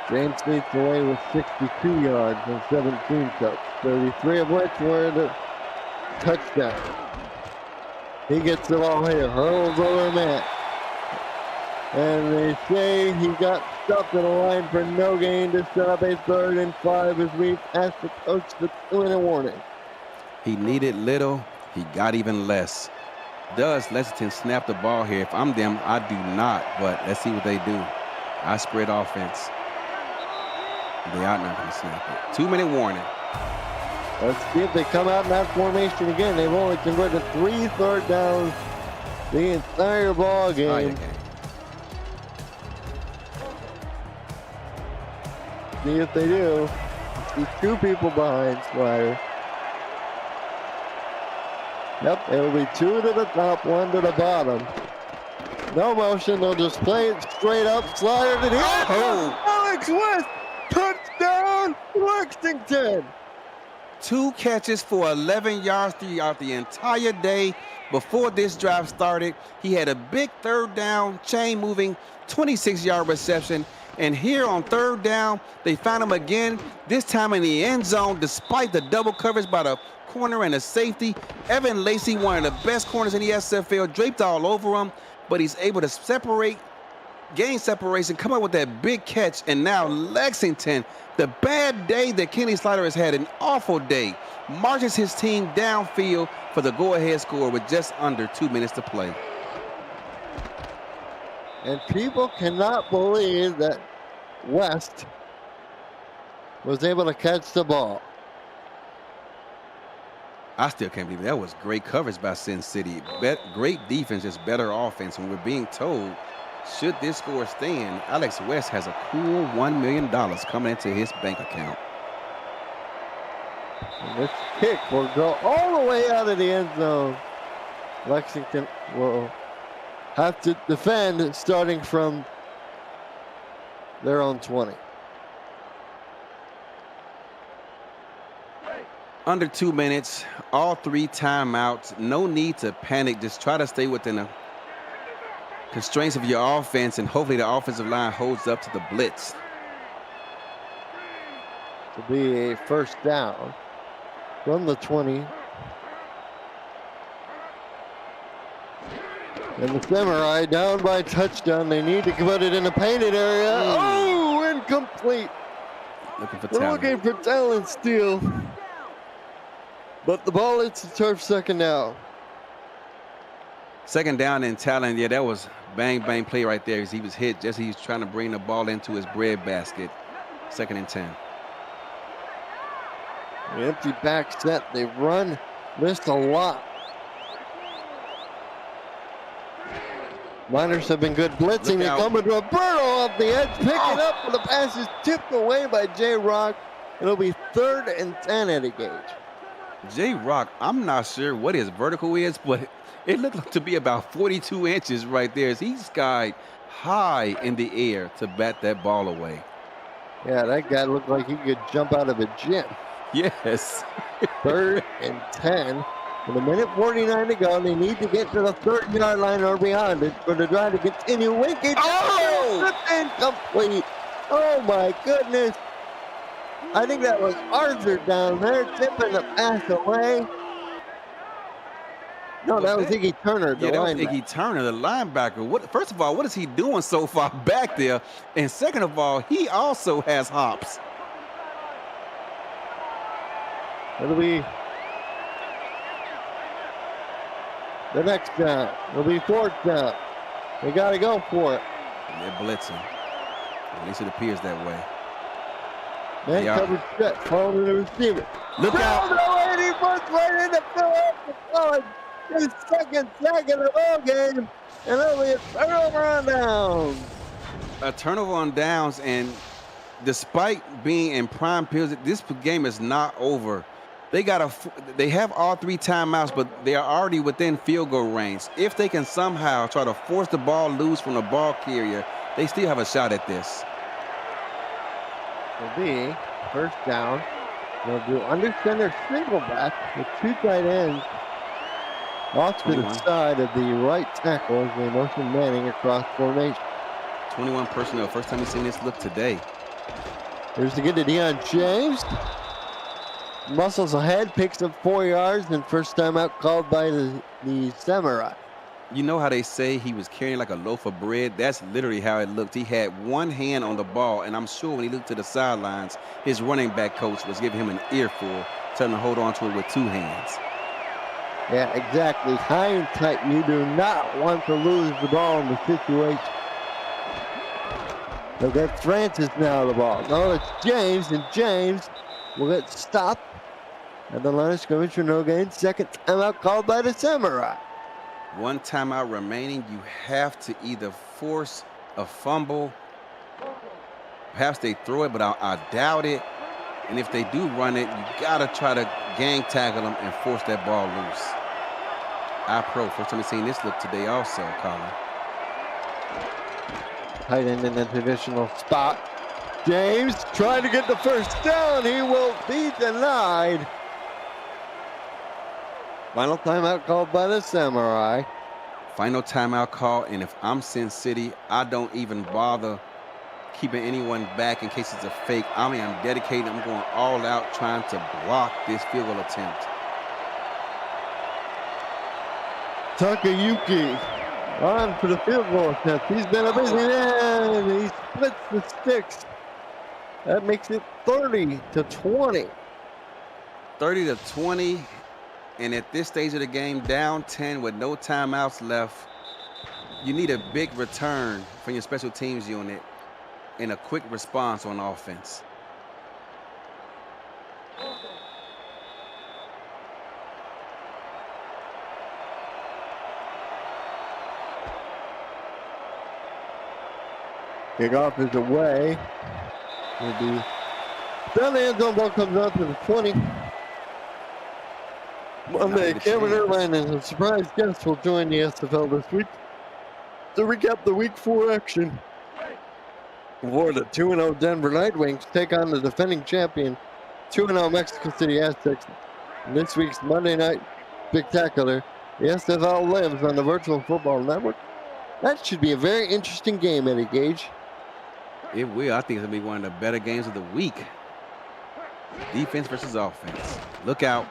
S1: James leads the way with 62 yards and 17 touchdowns, 33 of which were the touchdown. He gets the ball here, hurls over Matt. And they say he got stopped in a line for no gain to set up a 3rd and 5 as we asked the coach to 2-minute warning.
S2: He needed little, he got even less. Does Lexington snap the ball here? If I'm them, I do not, but let's see what they do. I spread offense. They are not going to snap it. 2-minute warning.
S1: Let's see if they come out in that formation again. They've only converted 3 3rd downs the entire ball game. See if they do. See 2 people behind Slider. Yep, it'll be 2 to the top, 1 to the bottom. No motion, they'll just play it straight up. Slider to the end. Alex West, touchdown, Lexington.
S2: 2 catches for 11 yards throughout the entire day. Before this drive started, he had a big 3rd down, chain moving, 26-yard reception. And here on 3rd down, they found him again, this time in the end zone, despite the double coverage by the corner and the safety. Evan Lacey, one of the best corners in the SFL, draped all over him, but he's able to separate, gain separation, come up with that big catch. And now Lexington, the bad day that Kenny Slider has had, an awful day, marches his team downfield for the go-ahead score with just under 2 minutes to play.
S1: And people cannot believe that West was able to catch the ball.
S2: I still can't believe it. That was great coverage by Sin City. Great defense, just better offense. And we're being told, should this score stand, Alex West has a cool $1 million coming into his bank account.
S1: And this kick will go all the way out of the end zone. Lexington will have to defend starting from their own 20.
S2: Under 2 minutes, all 3 timeouts. No need to panic. Just try to stay within the constraints of your offense, and hopefully the offensive line holds up to the blitz.
S1: To be a first down from the 20. And the Samurai down by touchdown. They need to put it in the painted area. Oh, incomplete.
S2: Looking for
S1: They're
S2: talent.
S1: looking for talent steal. But the ball hits the turf, second down.
S2: Second down and talent. Yeah, that was bang, bang play right there. He was hit just as he was trying to bring the ball into his bread basket. 2nd and 10.
S1: An empty back set. They run this a lot. Miners have been good blitzing. They come with Roberto off the edge, picking up, but the pass is tipped away by J. Rock. It'll be 3rd and 10 at a gauge.
S2: J. Rock, I'm not sure what his vertical is, but it looked like to be about 42 inches right there as he skied high in the air to bat that ball away.
S1: Yeah, that guy looked like he could jump out of a gym.
S2: Yes.
S1: 3rd and 10. With a minute 49 to go, they need to get to the 30-yard line or beyond it for the drive to continue. Winky,
S2: Oh!
S1: incomplete. Oh my goodness. I think that was Arthur down there tipping the pass away. No, that was Iggy Turner, the
S2: Yeah, that was
S1: linebacker.
S2: Iggy Turner, the linebacker. First of all, what is he doing so far back there? And second of all, he also has hops.
S1: It'll be the next down. It'll be 4th down. They got to go for it.
S2: And they're blitzing. At least it appears that way.
S1: Man covered set, following the receiver.
S2: Look out.
S1: And he puts right into Phillips. His second sack of the ball game. And it'll be a turnover on downs.
S2: A turnover on downs, and despite being in prime periods, this game is not over. They have all 3 timeouts, but they are already within field goal range. If they can somehow try to force the ball loose from the ball carrier, they still have a shot at this.
S1: It'll be 1st down. They'll do under center single back with 2 tight ends off to the side of the right tackle as they motion Manning across formation.
S2: 21 personnel. First time we've seen this look today.
S1: Here's to get to Dion James. Muscles ahead, picks up 4 yards, and first time out called by the Samurai.
S2: You know how they say he was carrying like a loaf of bread? That's literally how it looked. He had one hand on the ball, and I'm sure when he looked to the sidelines, his running back coach was giving him an earful, telling him to hold on to it with 2 hands.
S1: Yeah, exactly. High and tight. You do not want to lose the ball in the situation. They'll get Francis now the ball. No, it's James, and James will get stopped at the line of scrimmage for no gain. Second timeout called by the Samurai.
S2: 1 timeout remaining. You have to either force a fumble. Perhaps they throw it, but I doubt it. And if they do run it, you got to try to gang tackle them and force that ball loose. First time we've seen this look today also, Colin.
S1: Tight end in the traditional spot. James trying to get the first down. He will be denied. Final timeout called by the Samurai.
S2: Final timeout call, and if I'm Sin City, I don't even bother keeping anyone back in case it's a fake. I'm dedicated. I'm going all out trying to block this field goal attempt.
S1: Takayuki on for the field goal attempt. He's been a busy man. He splits the sticks. That makes it 30-20.
S2: 30-20. And at this stage of the game, down 10 with no timeouts left, you need a big return from your special teams unit and a quick response on offense.
S1: Kickoff is away. It'll be down the end zone, ball comes out to the 20. Monday, Cameron Irvine and a surprise guest will join the SFL this week to recap the Week 4 action. For the 2-0 Denver Night Wings take on the defending champion 2-0 Mexico City Aztecs. In this week's Monday Night Spectacular, the SFL lives on the Virtual Football Network. That should be a very interesting game, Eddie Gage.
S2: It will. I think it's going to be one of the better games of the week. Defense versus offense. Look out.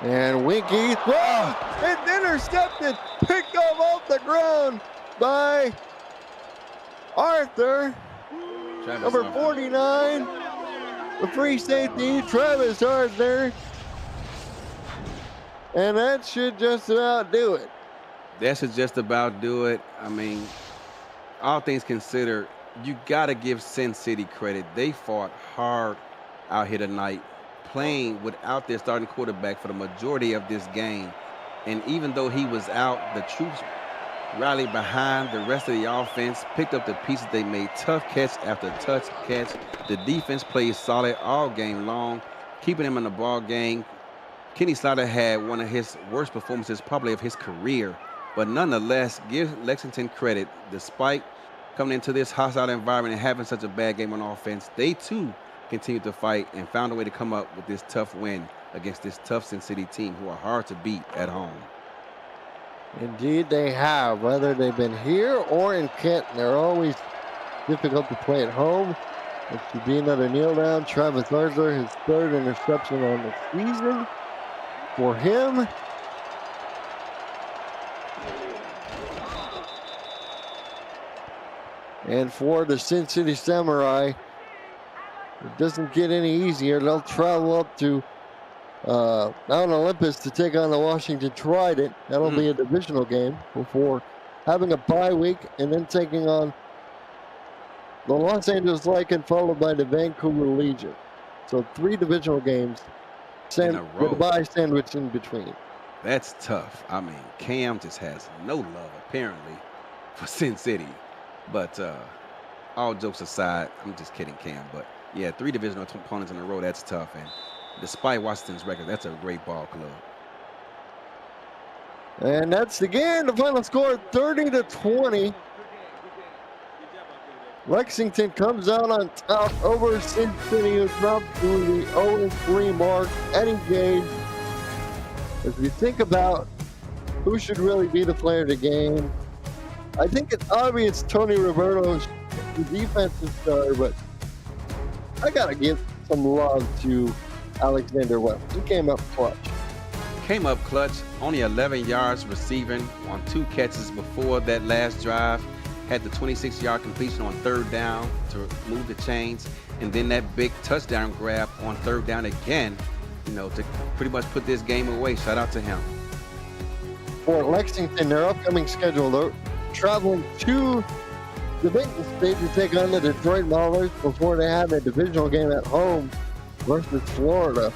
S1: And Winky, it's intercepted, picked up off the ground by Arthur, number 49, the free safety, Travis Arthur. And that should just about do it.
S2: That should just about do it. I mean, all things considered, you got to give Sin City credit. They fought hard out here tonight, playing without their starting quarterback for the majority of this game. And even though he was out, the troops rallied behind the rest of the offense, picked up the pieces they made, tough catch after tough catch. The defense played solid all game long, keeping him in the ball game. Kenny Slaughter had one of his worst performances probably of his career, but nonetheless, give Lexington credit. Despite coming into this hostile environment and having such a bad game on offense, they too continued to fight and found a way to come up with this tough win against this tough Sin City team who are hard to beat at home.
S1: Indeed, they have. Whether they've been here or in Canton, they're always difficult to play at home. It should be another kneel down. Travis Arthur, his third interception on the season for him. And for the Sin City Samurai, it doesn't get any easier. They'll travel up to Mount Olympus to take on the Washington Trident. That'll be a divisional game before having a bye week and then taking on the Los Angeles Lycan, followed by the Vancouver Legion. So 3 divisional games with a bye sandwich in between.
S2: That's tough. I mean, Cam just has no love, apparently, for Sin City. But all jokes aside, I'm just kidding, Cam. But, yeah, 3 divisional opponents in a row, that's tough. And despite Washington's record, that's a great ball club.
S1: And that's the game. The final score, 30-20. Lexington comes out on top over Sin City, who's dropped through the 0-3 mark and engaged. As we think about who should really be the player of the game, I think it's obvious Tony Roberto's the defensive star, but I got to give some love to Alexander West. He came up clutch.
S2: Only 11 yards receiving on 2 catches before that last drive. Had the 26-yard completion on 3rd down to move the chains, and then that big touchdown grab on 3rd down again, to pretty much put this game away. Shout out to him.
S1: For Lexington, their upcoming schedule, they're traveling to the Dayton State to take on the Detroit Maulers before they have a divisional game at home versus Florida,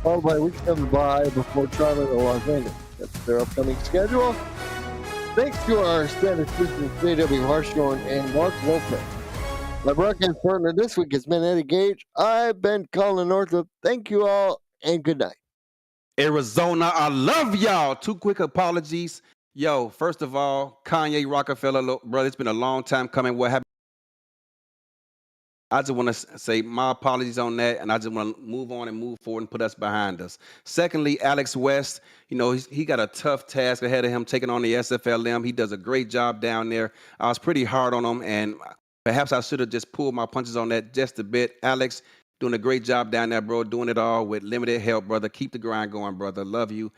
S1: followed by week 7 bye before traveling to Los Angeles. That's their upcoming schedule. Thanks to our statisticians, J.W. Harshorn and Mark Lopez. My broadcast partner this week has been Eddie Gage. I've been Colin Northup. Thank you all, and good night.
S2: Arizona, I love y'all. 2 quick apologies. Yo, first of all, Kanye Rockefeller, brother, it's been a long time coming. What happened? I just want to say my apologies on that, and I just want to move on and move forward and put us behind us. Secondly, Alex West, he got a tough task ahead of him taking on the SFL. He does a great job down there. I was pretty hard on him, and perhaps I should have just pulled my punches on that just a bit. Alex, doing a great job down there, bro, doing it all with limited help, brother. Keep the grind going, brother. Love you.